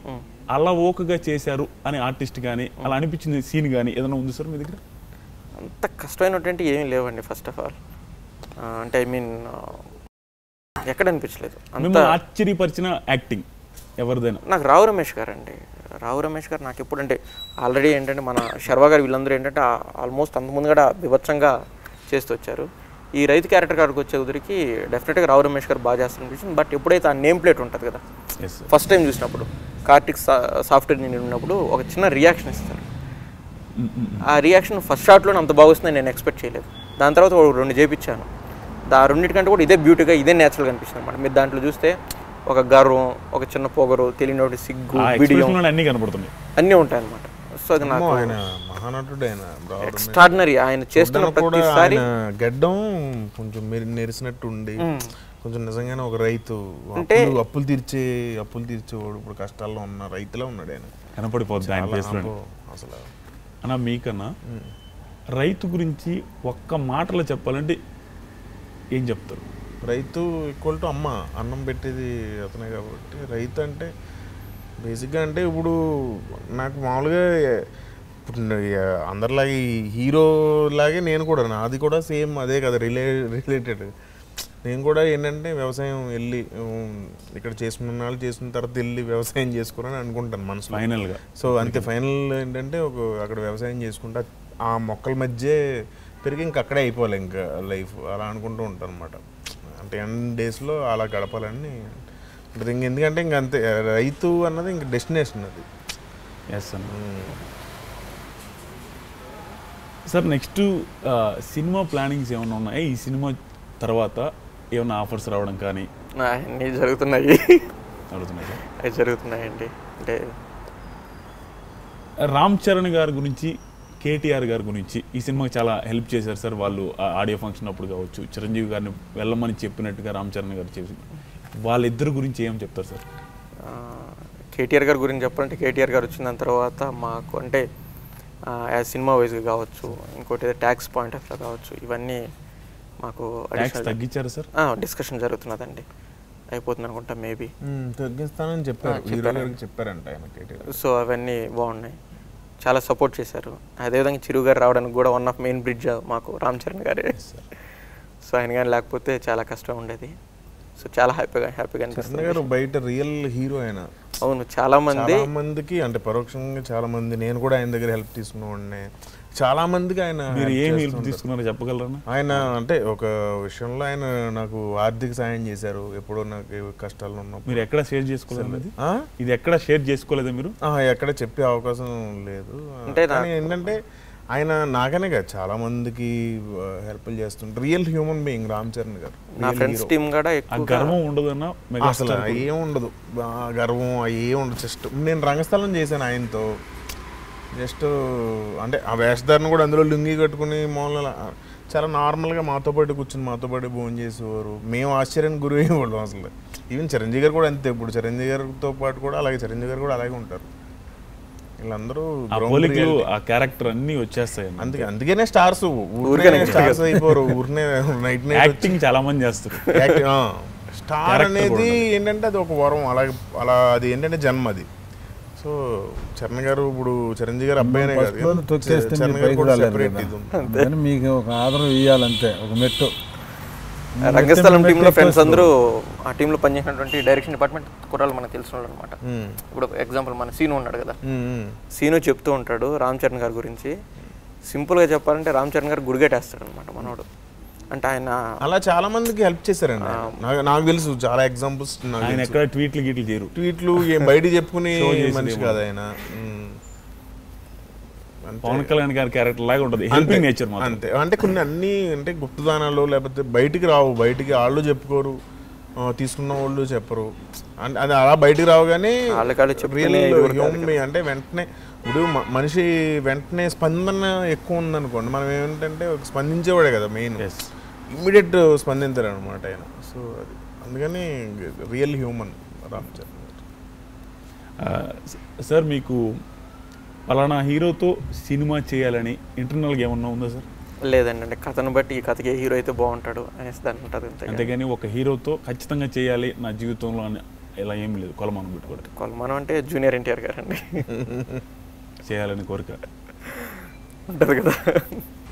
అలా ఓకగా చేశారు అని ఆర్టిస్ట్ కానీ అలా అనిపించిన సీన్ కానీ ఏదైనా ఉంది సార్ మీ దగ్గర? అంత కష్టమైనటువంటి ఏమీ లేవండి ఫస్ట్ ఆఫ్ ఆల్. అంటే ఐ మీన్ ఎక్కడ అనిపించలేదు అంత. మిమ్మల్ని ఆశ్చర్యపరిచిన యాక్టింగ్ ఎవరిదైనా? నాకు రావు రమేష్ గారు అండి. రావు రమేష్ గారు నాకు ఎప్పుడంటే ఆల్రెడీ ఏంటంటే మన శర్వా గారు వీళ్ళందరూ ఏంటంటే ఆల్మోస్ట్ అంతకుముందు కూడా బీభత్సంగా చేస్తూ వచ్చారు. ఈ రైతు క్యారెక్టర్ కాడికి వచ్చేసరికి డెఫినెట్గా రావు రమేష్ గారు బాగా చేస్తారనిపించింది. బట్ ఎప్పుడైతే ఆ నేమ్ ప్లేట్ ఉంటుంది కదా, ఫస్ట్ టైం చూసినప్పుడు కార్తిక్ సాఫ్ట్వేర్ నేను ఉన్నప్పుడు ఒక చిన్న రియాక్షన్ ఇస్తారు. ఆ రియాక్షన్ ఫస్ట్ షాట్లోనే అంత బాగా వస్తుందని నేను ఎక్స్పెక్ట్ చేయలేదు. దాని తర్వాత 2 చేయించాను. ఆ రెండింటికంటే కూడా ఇదే బ్యూటీగా ఇదే న్యాచురల్గా అనిపిస్తుంది అనమాట. మీరు దాంట్లో చూస్తే ఒక గర్వం, ఒక చిన్న పొగరు, తెలియని సిగ్గు, బిడియం అన్ని కనపడుతున్నాయి, అన్నీ ఉంటాయి అనమాట. సో అది నాకు మహానటుడు ఎక్స్ట్రాడినరీ. ఆయన చేస్తున్న ప్రతిసారి గడ్డం కొంచెం నెరిసినట్టు ఉండి కొంచెం నిజంగానే ఒక రైతు అంటే అప్పులు తీర్చేవాడు. ఇప్పుడు కష్టాల్లో ఉన్న రైతులో ఉన్నాడు ఆయన. కనపడిపోద్ది ఆయన ఫేస్లో అసలు. అన్న మీకన్నా రైతు గురించి ఒక్క మాటలో చెప్పాలంటే ఏం చెప్తారు? రైతు ఈక్వల్ టు అమ్మ, అన్నం పెట్టేది అతనే కాబట్టి రైతు అంటే బేసిక్గా అంటే ఇప్పుడు నాకు మామూలుగా ఇప్పుడు అందరిలాగే హీరో లాగే నేను కూడా, నాది కూడా సేమ్ అదే కదా, రిలేటెడ్. నేను కూడా ఏంటంటే వ్యవసాయం వెళ్ళి ఇక్కడ చేసుకున్న వాళ్ళు చేసుకున్న తర్వాత వెళ్ళి వ్యవసాయం చేసుకోరని అనుకుంటాను మనసులో ఫైనల్గా. సో అంతే, ఫైనల్ ఏంటంటే అక్కడ వ్యవసాయం చేసుకుంటా ఆ మొక్కల మధ్య పెరిగి ఇంక అక్కడే అయిపోవాలి ఇంకా లైఫ్, అలా అనుకుంటూ ఉంటాను అనమాట. అంటే 10 డేస్లో అలా గడపాలని ఉంటుంది. ఎందుకంటే ఇంక అంతే, రైతు అన్నది ఇంక డెస్టినేషన్ అది. ఎస్ అన్న. సార్ నెక్స్ట్ సినిమా ప్లానింగ్స్ ఏమైనా ఉన్నాయా? ఈ సినిమా తర్వాత ఏమైనా ఆఫర్స్ రావడం కానీ అన్నీ జరుగుతున్నాయి సార్? జరుగుతున్నాయండి. అంటే రామ్ చరణ్ గారి గురించి, కేటీఆర్ గారి గురించి ఈ సినిమాకి చాలా హెల్ప్ చేశారు సార్. వాళ్ళు ఆడియో ఫంక్షన్ అప్పుడు కావచ్చు, చిరంజీవి గారిని వెళ్ళమని చెప్పినట్టుగా రామ్ చరణ్ గారు చేసి, వాళ్ళిద్దరి గురించి ఏం చెప్తారు సార్? కేటీఆర్ గారి గురించి చెప్పాలంటే కేటీఆర్ గారు వచ్చిన తర్వాత మాకు అంటే యాజ్ సినిమా వైజ్గా కావచ్చు, ఇంకోటి ట్యాక్స్ పాయింట్ ఆఫ్ కావచ్చు, ఇవన్నీ మాకు తగ్గించారు సార్. డిస్కషన్ జరుగుతున్నదండి, అయిపోతుంది అనుకుంటా మేబీ. తగ్గిస్తానని చెప్పారంట ఆయన. సో అవన్నీ బాగున్నాయి, చాలా సపోర్ట్ చేశారు. అదేవిధంగా చిరు గారు రావడానికి కూడా వన్ ఆఫ్ మెయిన్ బ్రిడ్జ్ మాకు రామ్ చరణ్ గారే. సో ఆయన కానీ లేకపోతే చాలా కష్టం ఉండేది. సో చాలా హ్యాపీగా అనిపిస్తుంది. బయట రియల్ హీరో ఆయన. అవును, చాలా మందికి అంటే పరోక్షంగా చాలా మంది, నేను కూడా ఆయన దగ్గర హెల్ప్ తీసుకునేవాడిని. చాలా మందికి ఆయన తీసుకున్నారో చెప్పగలరా? ఆయన అంటే ఒక విషయంలో ఆయన నాకు ఆర్థిక సాయం చేశారు ఎప్పుడో నాకు కష్టాలు ఉన్నప్పుడు. మీరు ఎక్కడ షేర్ చేసుకోలేదు? ఇది ఎక్కడ షేర్ చేసుకోలేదా మీరు? ఎక్కడ చెప్పే అవకాశం లేదు. కానీ ఏంటంటే ఆయన నాకనే కాదు చాలా మందికి హెల్ప్ చేస్తుంటారు. Real human being Ram Charan గారు. నా ఫ్రెండ్స్ టీమ్ కూడా గర్వం ఉండదన్నా? అసలు ఏముండదు, గర్వం ఏముండదు. జస్ట్ నేను రంగస్థలం చేశాను ఆయనతో. జస్ట్ అంటే ఆ వేషధారణ కూడా అందులో లుంగి కట్టుకుని మామూలుగా చాలా నార్మల్గా మాతో పాటు కూర్చుని మాతో పాటు భోజనం చేసేవారు. మేము ఆశ్చర్యానికి గురి అయ్యేవాళ్ళం అసలు. ఈవెన్ చిరంజీవి గారు కూడా అంతే. ఇప్పుడు చిరంజీవి గారితో పాటు కూడా అలాగే చిరంజీవి గారు కూడా అలాగే ఉంటారు. వీళ్ళందరూ ఆ క్యారెక్టర్ అన్ని వచ్చేస్తాయి. అందుకనే స్టార్స్ స్టార్స్ అయిపోరు. ఊరినే నైట్ యాక్టింగ్ చాలా మంది చేస్తారు. స్టార్ అనేది ఏంటంటే అది ఒక వరం, అలా అది ఏంటంటే జన్మ అది. సో చరణ్ గారు ఇప్పుడు చిరంజీవి గారు అబ్బాయినే కాదు, మీకు ఒక ఆదరణ ఇవ్వాలంతే, ఒక మెట్టు. రంగస్థలం టీంలో ఫ్రెండ్స్ అందరూ ఆ టీంలో పనిచేసినటువంటి డైరెక్షన్ డిపార్ట్మెంట్ కుర్రాళ్ళు మనకు తెలిసిన వాళ్ళు అనమాట. ఇప్పుడు ఎగ్జాంపుల్ మన సీను ఉన్నాడు కదా, సీను చెప్తూ ఉంటాడు రామ్ చరణ్ గారి గురించి. సింపుల్గా చెప్పాలంటే రామ్ చరణ్ గారు గుడిగట్టేస్తాడు అనమాట మనోడు. అంటే ఆయన అలా చాలా మందికి హెల్ప్ చేశారండి. నాకు తెలుసు చాలా ఎగ్జాంపుల్స్. ట్వీట్లు బయట చెప్పుకుని మనిషి కాదు ఆయన. పవన్ కళ్యాణ్ గారి క్యారెక్టర్ లాగా ఉంటుంది, హెల్పింగ్ నేచర్ అంతే. అంటే కొన్ని అన్ని అంటే గుప్తదానాలు లేకపోతే బయటికి రావు, బయటికి వాళ్ళు చెప్పుకోరు, తీసుకున్న వాళ్ళు చెప్పరు. అంటే అది అలా బయటికి రావు. కానీ అంటే వెంటనే ఇప్పుడు మనిషి వెంటనే స్పందన ఎక్కువ ఉందనుకోండి, మనం ఏమిటంటే స్పందించేవాడే కదా మెయిన్, ఇమ్మీడియట్ స్పందించారు అనమాట ఆయన. సో అది అందుకని real human Ram Charan. Sir మీకు పలానా హీరోతో సినిమా చేయాలని ఇంటర్నల్గా ఏమన్నా ఉందా సార్? లేదండి, అంటే కథను బట్టి ఈ కథకి ఏ హీరో అయితే బాగుంటాడు అనేసి దాని ఉంటుంది. అంతేగాని ఒక హీరోతో ఖచ్చితంగా చేయాలి నా జీవితంలో ఇలా ఏమీ లేదు కొలమానం పెట్టుకోవడం? కొలమానం అంటే జూనియర్ ఎన్టీఆర్ గారు అండి, చేయాలని కోరిక ఉంటుంది కదా.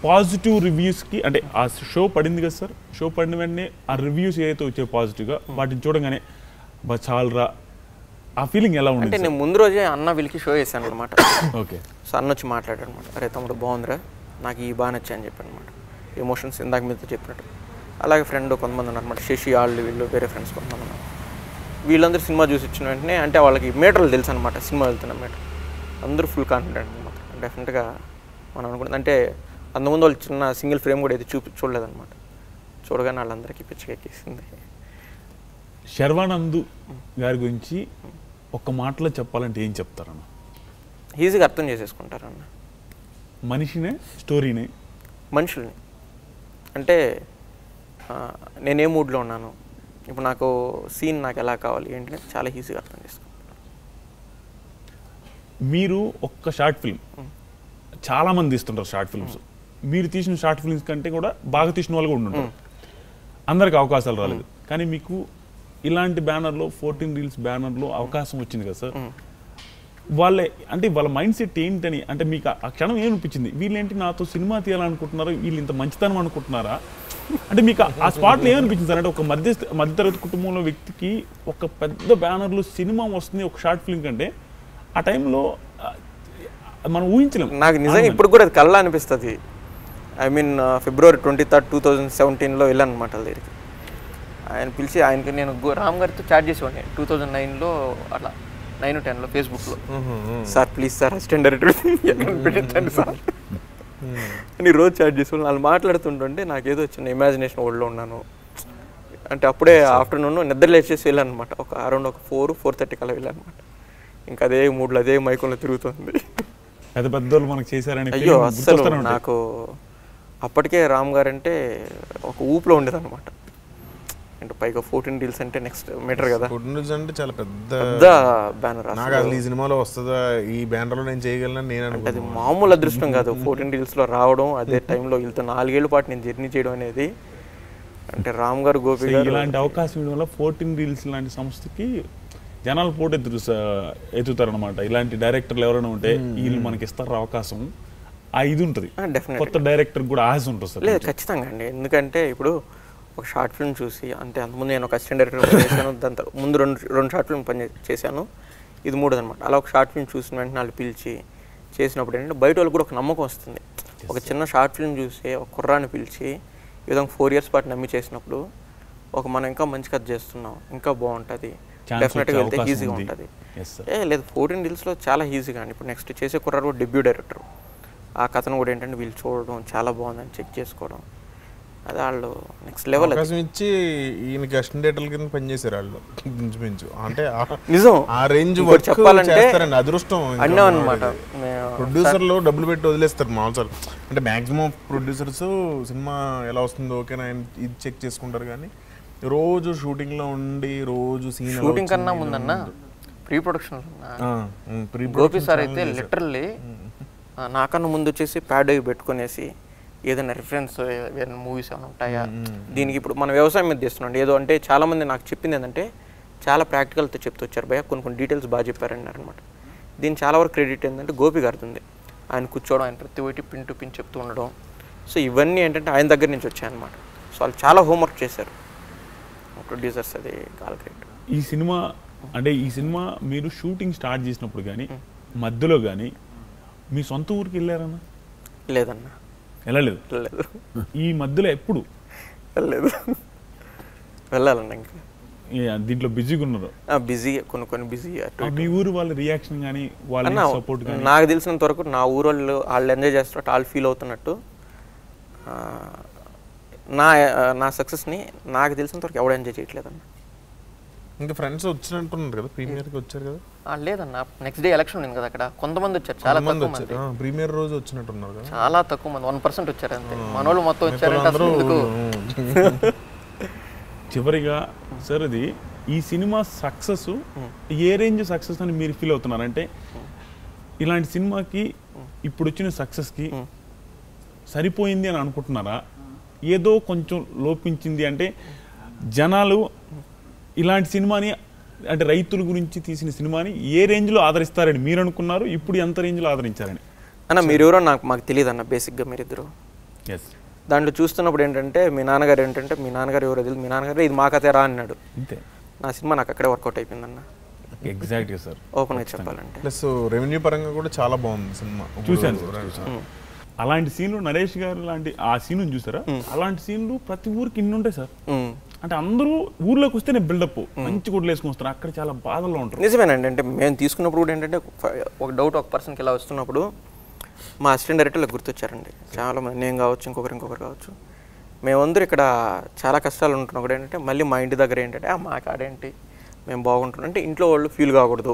పాజిటివ్ రివ్యూస్కి అంటే ఆ షో పడింది కదా సార్, షో పడిన వెంటనే ఆ రివ్యూస్ ఏదైతే వచ్చాయి పాజిటివ్గా వాటిని చూడగానే చాలరా ఆ ఫీలింగ్ ఎలా అంటే ఉంది? నేను ముందు రోజే అన్న వీళ్ళకి షో చేశాను అనమాట. ఓకే. సో అన్న వచ్చి మాట్లాడాడు అనమాట, అరే తమ్ముడు బాగుందిరా, నాకు ఈ బాగా నచ్చాయి అని చెప్పాను అనమాట. ఎమోషన్స్ ఇందాక మీతో చెప్పినట్టు. అలాగే ఫ్రెండ్ కొంతమంది ఉన్నారన్నమాట, శశి వాళ్ళు వీళ్ళు వేరే ఫ్రెండ్స్ కొంతమంది ఉన్నారు. వీళ్ళందరూ సినిమా చూసి వచ్చిన వెంటనే అంటే వాళ్ళకి మీటర్లు తెలుసు అనమాట, సినిమా వెళ్తున్న మీటర్. అందరూ ఫుల్ కాన్ఫిడెంట్ అనమాట. డెఫినెట్గా మనం అనుకుంటుంది అంటే అంతకుముందు వాళ్ళు చిన్న సింగిల్ ఫ్రేమ్ కూడా అయితే చూడలేదన్నమాట. చూడగానే వాళ్ళందరికీ పిచ్చకెక్కేసింది. శర్వానంద్ గారి గురించి ఒక్క మాటలో చెప్పాలంటే ఏం చెప్తారన్న? ఈజీగా అర్థం చేసేసుకుంటారన్న. మనిషినే స్టోరీనే? మనుషుల్ని అంటే నేనే మూడ్లో ఉన్నాను, ఇప్పుడు నాకు సీన్ నాకు ఎలా కావాలి ఏంటి చాలా ఈజీగా అర్థం చేసుకుంటాను. మీరు ఒక్క షార్ట్ ఫిల్మ్, చాలామంది తీస్తుంటారు షార్ట్ ఫిల్మ్స్, మీరు తీసిన షార్ట్ ఫిల్మ్స్ కంటే కూడా బాగా తీసిన వాళ్ళు కూడా ఉంటుంటారు. అందరికి అవకాశాలు రాలేదు, కానీ మీకు ఇలాంటి బ్యానర్లో 14 Reels బ్యానర్లో అవకాశం వచ్చింది కదా సార్. వాళ్ళ మైండ్ సెట్ ఏంటని అంటే మీకు ఆ క్షణం ఏమనిపించింది? వీళ్ళేంటి నాతో సినిమా తీయాలనుకుంటున్నారు, వీళ్ళు ఇంత మంచితనం అనుకుంటున్నారా అంటే మీకు ఆ స్పాట్లో ఏమనిపించింది సార్? అంటే ఒక మధ్యతరగతి కుటుంబంలో వ్యక్తికి ఒక పెద్ద బ్యానర్లో సినిమా వస్తుంది ఒక షార్ట్ ఫిల్మ్ కంటే, ఆ టైంలో మనం ఊహించలేం. నాకు నిజంగా ఇప్పుడు కూడా అది కళ్ళ అనిపిస్తుంది. ఐ మీన్ February 23rd, 2017లో వెళ్ళాను అనమాట వాళ్ళ దగ్గరికి. ఆయన పిలిచి ఆయనకి నేను రామ్ గారితో చాట్ చేసేవాడిని 2009లో అట్లా 9-10లో ఫేస్బుక్లో. Sir please sir assistant director పెట్టించండి సార్ అని రోజు చాట్ చేసేవాళ్ళు. వాళ్ళు మాట్లాడుతుంటుంటే నాకేదో వచ్చిన ఇమాజినేషన్ వరల్డ్లో ఉన్నాను. అంటే అప్పుడే ఆఫ్టర్నూన్ నిద్ర లేచేసి వెళ్ళాను అనమాట. ఒక అరౌండ్ 4-4:30 కల్లా వెళ్ళాను అనమాట. ఇంకా అదే మూడ్లో అదే మైకంలో తిరుగుతుంది. పెద్ద పెద్దోళ్ళు మనకు చేశారని అయ్యో అస్సలు నాకు అప్పటికే రామ్ గారు అంటే ఒక ఊపులో ఉండేది అనమాట. అంటే పైగా 14 Reels అంటే నెక్స్ట్ మీటర్ కదా. 14 Reels అంటే చాలా పెద్ద బ్యానర్. నాకు అసలు ఈ సినిమాలో వస్తుందా, ఈ బ్యానర్లో నేను చేయగలను నేను అంటే అది మామూలు అదృష్టం కాదు 14 Reelsలో రావడం. అదే టైంలో వీళ్ళతో 4 ఏళ్ల పాటు నేను జర్నీ చేయడం అనేది అంటే రామ్ గారు గోపి గారు ఇలాంటి అవకాశం ఇవ్వడం వల్ల 14 Reels లాంటి సంస్థకి జనాలు పోటీ ఎత్తుతారనమాట. ఇలాంటి డైరెక్టర్లు ఎవరైనా ఉంటే వీళ్ళు మనకి ఇస్తారు అవకాశం, ఆ ఇది ఉంటుంది. కొత్త డైరెక్టర్ కూడా ఆశ ఉంటుంది సార్. లేదు ఖచ్చితంగా అండి. ఎందుకంటే ఇప్పుడు ఒక షార్ట్ ఫిల్మ్ చూసి అంటే అంతకుముందు నేను ఒక అసిస్టెంట్ డైరెక్టర్ చేశాను, దాని తర్వాత ముందు రెండు షార్ట్ ఫిల్మ్ చేశాను, ఇది మూడోది అనమాట. అలా ఒక షార్ట్ ఫిల్మ్ చూసిన వెంటనే వాళ్ళు పిలిచి చేసినప్పుడు ఏంటంటే బయట వాళ్ళకి కూడా ఒక నమ్మకం వస్తుంది. ఒక చిన్న షార్ట్ ఫిల్మ్ చూసి ఒక కుర్రాన్ని పిలిచి ఈ విధంగా 4 years పాటు నమ్మి చేసినప్పుడు మనం ఇంకా మంచి కథ చేస్తున్నాం, ఇంకా బాగుంటుంది, డెఫినెట్గా వెళ్తే ఈజీగా ఉంటుంది. లేదు 14 Reelsలో చాలా ఈజీగా అండి. ఇప్పుడు నెక్స్ట్ చేసే కుర్రాడు కూడా డెబ్యూ డైరెక్టర్, ఆ కథను కూడా ఏంటంటే వీళ్ళు చూడడం చాలా బాగుందని చెక్ చేసుకోవడం, అది వాళ్ళు నెక్స్ట్ లెవెల్ అవకాశం ఇచ్చి ఈయనకి అసిస్టెంట్ డైరెక్టర్ కింద పనిచేశారు వాళ్ళు ఇంచుమించు. అంటే నిజం ఆ రేంజ్ చెప్పాలంటే అదృష్టం అన్నాం అనమాట. ప్రొడ్యూసర్లు డబ్బులు పెట్టి వదిలేస్తారు మామూలు. అంటే మ్యాక్సిమం ప్రొడ్యూసర్స్ సినిమా ఎలా వస్తుందో ఓకేనా ఇది చెక్ చేసుకుంటారు, కానీ రోజు షూటింగ్ లో ఉండి రోజు సీన్ షూటింగ్ కన్నా ముందన్న ప్రీ ప్రొడక్షన్ గోపి సార్ అయితే లిటరల్లీ నాకన్నా ముందు వచ్చేసి ప్యాడ్ అవి పెట్టుకునేసి ఏదైనా రిఫరెన్స్ ఏదైనా మూవీస్ ఏమైనా ఉంటాయా దీనికి. ఇప్పుడు మన వ్యవసాయం మీద తీస్తున్నాం ఏదో అంటే చాలామంది నాకు చెప్పింది ఏంటంటే చాలా ప్రాక్టికల్తో చెప్తూ వచ్చారు భయ్య, కొన్ని డీటెయిల్స్ బాగా చెప్పారన్నారు అనమాట. దీని చాలా వరకు క్రెడిట్ ఏంటంటే గోపి గారిది ఉంది. ఆయన కూర్చోవడం, ఆయన ప్రతి ఒక్కటి పిన్ టు పిన్ చెప్తూ ఉండడం. సో ఇవన్నీ ఏంటంటే ఆయన దగ్గర నుంచి వచ్చాయన్నమాట. సో వాళ్ళు చాలా హోంవర్క్ చేశారు ప్రొడ్యూసర్స్, అది చాలా గ్రేట్. ఈ సినిమా అంటే ఈ సినిమా మీరు షూటింగ్ స్టార్ట్ చేసినప్పుడు కానీ మధ్యలో కానీ మీ సొంత ఊరికి వెళ్ళారన్నా? లేదన్నా, వెళ్ళలేదు. వెళ్ళలేదు. ఈ మధ్యలో ఎప్పుడు వెళ్ళలేదు, వెళ్ళాలన్నా. ఇంకా దీంట్లో బిజీగా ఉన్నారు? బిజీ, కొన్ని బిజీ. మీ ఊరు వాళ్ళ రియాక్షన్ కానీ వాళ్ళ సపోర్ట్ కానీ? నాకు తెలిసినంత వరకు నా ఊరు వాళ్ళు ఎంజాయ్ చేస్తున్నట్టు, వాళ్ళు ఫీల్ అవుతున్నట్టు, నా సక్సెస్ని నాకు తెలిసినంత వరకు ఎవడు ఎంజాయ్ చేయట్లేదన్న. ఇంకా ఫ్రెండ్స్ వచ్చినట్టున్నారు కదా, ప్రీమియర్కి వచ్చారు కదా? లేదన్న, నెక్స్ట్ డే ఎలక్షన్ ఉంది కదా అక్కడ, కొంతమంది వచ్చారు, చాలా తక్కువ మంది. ప్రీమియర్ రోజు వచ్చినట్టున్నారు కదా? చాలా తక్కువ మంది, 1% వచ్చారు అంతే. మనోళ్ళు మొత్తం వచ్చారంటే అసలు ఎందుకు. చివరిగా సార్ ఇది ఈ సినిమా సక్సెస్ ఏ రేంజ్ సక్సెస్ అని మీరు ఫీల్ అవుతున్నారంటే ఇలాంటి సినిమాకి ఇప్పుడు వచ్చిన సక్సెస్కి సరిపోయింది అని అనుకుంటున్నారా? ఏదో కొంచెం లోపించింది అంటే జనాలు ఇలాంటి సినిమాని అంటే రైతుల గురించి తీసిన సినిమాని ఏ రేంజ్లో ఆదరిస్తారని మీరు అనుకున్నారు, ఇప్పుడు ఎంత రేంజ్లో ఆదరించారని? అన్న మీరెవరో మాకు తెలియదు అన్న, బేసిక్గా మీరిద్దరు ఎస్ దాంట్లో చూస్తున్నప్పుడు ఏంటంటే మీ నాన్నగారు ఎవరో తెలియదు, మీ నాన్నగారు ఇది మా కథే రా అన్నాడు. అంతే, నా సినిమా నాకు అక్కడే వర్కౌట్ అయిపోయిందన్న, ఎగ్జాక్ట్గా సార్. ఓపెన్గా చెప్పాలంటే. ప్లస్ రెవెన్యూ పరంగా కూడా చాలా బాగుంది సినిమా. చూశాను. అలాంటి సీన్లు నరేష్ గారు లాంటి ఆ సీన్ చూసారా, అలాంటి సీన్లు ప్రతి ఊరికి ఇన్ని ఉంటాయి సార్. అంటే అందరూ ఊర్లోకి వస్తే నేను బిల్డప్ మంచి గుడ్లు వేసుకుని వస్తారు, అక్కడ చాలా బాధల్లో ఉంటారు. నిజమేనండి. అంటే మేము తీసుకున్నప్పుడు కూడా ఏంటంటే ఒక డౌట్ ఒక పర్సన్కి ఇలా వస్తున్నప్పుడు మా అసిస్టెంట్ డైరెక్టర్లకు గుర్తొచ్చారండి చాలా మంది, నేను కావచ్చు ఇంకొకరు కావచ్చు. మేమందరూ ఇక్కడ చాలా కష్టాలు ఉంటున్నాం. ఒకటి ఏంటంటే మళ్ళీ మా ఇంటి దగ్గర ఏంటంటే మా కాడేంటి మేము బాగుంటున్నాం అంటే ఇంట్లో వాళ్ళు ఫీల్ కాకూడదు,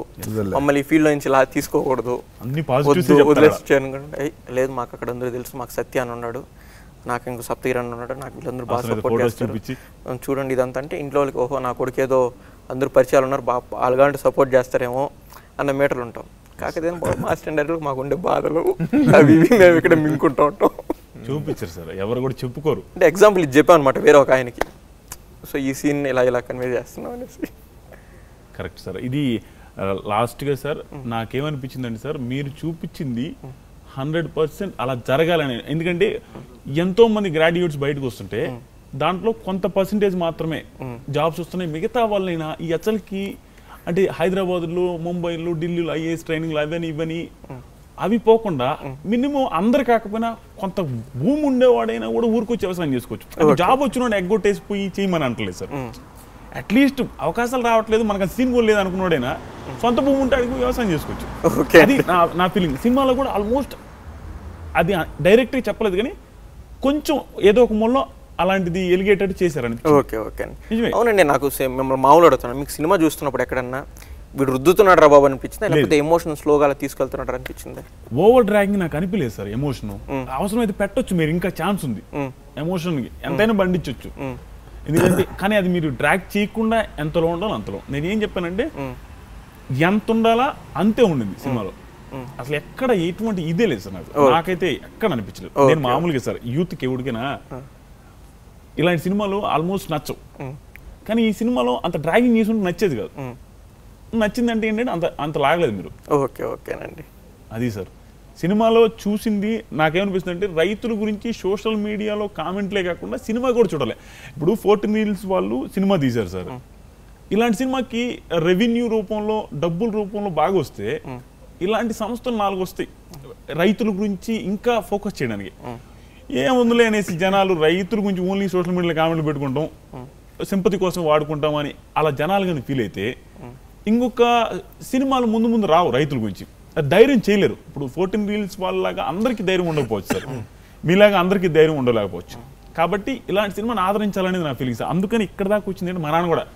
మమ్మల్ని ఈ ఫీల్డ్లో నుంచి ఇలా తీసుకోకూడదు, వదిలేసి లేదు మాకు అక్కడ అందరూ తెలుసు, మాకు సత్య అని ఉన్నాడు, నాకు ఇంకో సప్తగిరి అని ఉన్నాడు, నాకు వీళ్ళందరూ బాగా సపోర్ట్ చేస్తారు, చూడండి ఇదంతా అంటే ఇంట్లో వాళ్ళకి ఓహో నా కొడుకు ఏదో అందరూ పరిచయాలు ఉన్నారు వాళ్ళకంటే సపోర్ట్ చేస్తారేమో అన్న మీటర్లు ఉంటాం. కాకపోతే మా అసిస్టెంట్ మాకు ఉండే బాధలు అవి మేము ఇక్కడ మింగుకుంటూ ఉంటాం. చూపించారు సార్, ఎవరు కూడా చెప్పుకోరు. అంటే ఎగ్జాంపుల్ ఇది చెప్పాను అనమాట వేరే ఒక ఆయనకి, సో ఈ సీన్ ఇలా కన్వే చేస్తున్నాం అనేసి. Correct sir. ఇది లాస్ట్గా సార్ నాకేమనిపించిందండి సార్, మీరు చూపించింది 100% అలా జరగాలని. ఎందుకంటే ఎంతో మంది గ్రాడ్యుయేట్స్ బయటకు వస్తుంటే దాంట్లో కొంత పర్సంటేజ్ మాత్రమే జాబ్స్ వస్తున్నాయి, మిగతా వాళ్ళైనా ఈ అసలుకి అంటే హైదరాబాద్లో, ముంబైలో, ఢిల్లీలో ఐఏఎస్ ట్రైనింగ్లు ఇవన్నీ అవి పోకుండా మినిమం అందరు కాకపోయినా కొంత భూమి ఉండేవాడైనా కూడా ఊరికొచ్చి వ్యవసాయం చేసుకోవచ్చు. జాబ్ వచ్చిన ఎగ్గొట్టేసి పోయి చేయమని అంటలేదు సార్. అట్లీస్ట్ అవకాశాలు రావట్లేదు, మనకు సీన్ కూడా లేదు అనుకున్నాడైనా సొంత భూమి ఉంటే అడిగి వ్యవసాయం చేసుకోవచ్చు. అది నా ఫీలింగ్. సినిమాలో కూడా ఆల్మోస్ట్ అది డైరెక్ట్గా చెప్పలేదు కానీ కొంచెం ఏదో ఒక మూలలో అలాంటిది ఎలిగేటట్టు చేశారని. ఓకే అవునండి. నాకు మిమ్మల్ని మామూలు అడుగుతున్నాను, మీకు సినిమా చూస్తున్నప్పుడు ఎక్కడన్నా వీడు రుద్దుతున్నాడు రా బాబు అనిపించింది, లేకపోతే ఎమోషన్ స్లోగా అలా తీసుకెళ్తున్నాడు అనిపించింది? ఓవర్ డ్రాగింగ్ నాకు అనిపించలేదు సార్. ఎమోషన్ అవసరం అయితే పెట్టొచ్చు, మీరు ఇంకా ఛాన్స్ ఉంది ఎమోషన్ ఎంతైనా బండించవచ్చు. ఎందుకంటే కానీ అది మీరు డ్రాగ్ చేయకుండా ఎంతలో ఉండాలో అంతలో. నేను ఏం చెప్పానంటే ఎంత ఉండాలా అంతే ఉండింది సినిమాలో. అసలు ఎక్కడ ఎటువంటి ఇదే లేదు సార్ నాకైతే ఎక్కడ అనిపించలేదు. నేను మామూలుగా సార్ యూత్కి ఎవరికైనా ఇలాంటి సినిమాలు ఆల్మోస్ట్ నచ్చవు, కానీ ఈ సినిమాలో అంత డ్రాగింగ్ చేసి ఉంటే నచ్చేది కాదు. నచ్చిందంటే ఏంటంటే అంత లాగలేదు మీరు. ఓకేనండి. అది సార్ సినిమాలో చూసింది నాకేమనిపిస్తుంది అంటే రైతుల గురించి సోషల్ మీడియాలో కామెంట్లే కాకుండా సినిమా కూడా చూడాలి. ఇప్పుడు 14 Reels వాళ్ళు సినిమా తీశారు సార్, ఇలాంటి సినిమాకి రెవెన్యూ రూపంలో డబ్బుల రూపంలో బాగా వస్తే ఇలాంటి సంస్థలు 4 వస్తాయి రైతుల గురించి ఇంకా ఫోకస్ చేయడానికి. ఏముందులే అనేసి జనాలు రైతుల గురించి ఓన్లీ సోషల్ మీడియాలో కామెంట్లు పెట్టుకుంటాం, సింపతి కోసం వాడుకుంటాం అని అలా జనాలు కానీ ఫీల్ అయితే ఇంకొక సినిమాలు ముందు రావు రైతుల గురించి. ధైర్యం చేయలేరు. ఇప్పుడు 14 Reels వాళ్ళలాగా అందరికీ ధైర్యం ఉండకపోవచ్చు సార్, మీలాగా అందరికీ ధైర్యం ఉండలేకపోవచ్చు. కాబట్టి ఇలాంటి సినిమాని ఆదరించాలనేది నా ఫీలింగ్ సార్. అందుకని ఇక్కడ దాకా వచ్చింది మా నాన్న కూడా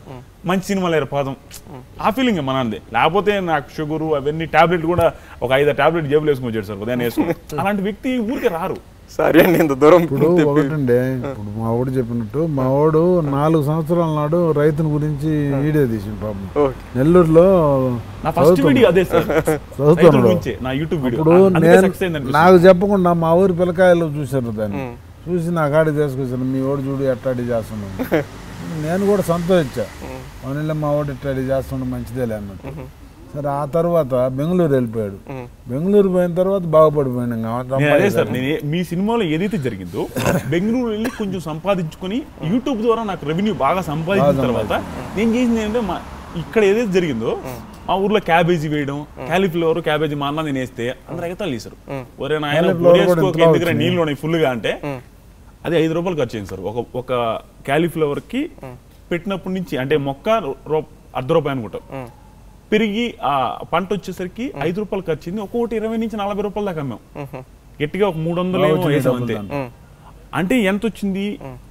మంచి సినిమాలు ఏర్పాదం ఆ ఫీలింగ్ మా నాన్నదే. లేకపోతే నాకు షుగరు అవన్నీ టాబ్లెట్ కూడా ఒక 5 టాబ్లెట్ జేబులు వేసుకొని వచ్చాడు సార్ ఉదయం వేసుకుని. అలాంటి వ్యక్తి ఊరికే రారు. సరే అండి, ఇంత దూరం ఇప్పుడు ఒకటండి, ఇప్పుడు మా వాడు చెప్పినట్టు మా వాడు 4 సంవత్సరాల నాడు రైతుని గురించి వీడియో తీసిండు పాపం నెల్లూరులో. ఇప్పుడు నాకు చెప్పకుండా మా ఊరి పిల్లకాయలు చూశారు దాన్ని, చూసి నా కాడికి తీసుకొచ్చాను, మీ వాడు చూడు ఎట్టాడి చేస్తున్నాడు. నేను కూడా సంతోషించా, అవునులే మా వాడు ఎట్టాడి చేస్తున్నాడు మంచిదేలే అన్నట్టు. సరే ఆ తర్వాత బెంగళూరు వెళ్ళిపోయాడు. బెంగళూరు పోయిన తర్వాత బాగుపడిపోయాను. మీ సినిమాలో ఏదైతే జరిగిందో బెంగళూరు వెళ్ళి కొంచెం సంపాదించుకొని యూట్యూబ్ ద్వారా నాకు రెవెన్యూ బాగా సంపాదించిన తర్వాత నేను చేసింది ఏంటంటే ఇక్కడ ఏదైతే జరిగిందో మా ఊర్లో క్యాబేజీ వేయడం, క్యాలీఫ్లవర్ క్యాబేజీ మా అన్న తినేస్తే అందరూ ఎగతాలు చేశారు. ఒరే నాయన ఎందుకంటే నీళ్ళు ఉన్నాయి ఫుల్గా అంటే అది 5 రూపాయలు ఖర్చు అయింది సార్. ఒక క్యాలీఫ్లవర్కి పెట్టినప్పటి నుంచి అంటే మొక్క ₹1.5 అనుకుంటాం, పెరిగి ఆ పంట వచ్చేసరికి 5 రూపాయలు ఖర్చింది. ఒక్కొక్కటి 20 నుంచి 40 రూపాయల దాకా అమ్మాం. గట్టిగా ఒక 300 వేసాం అంతే. అంటే ఎంత వచ్చింది?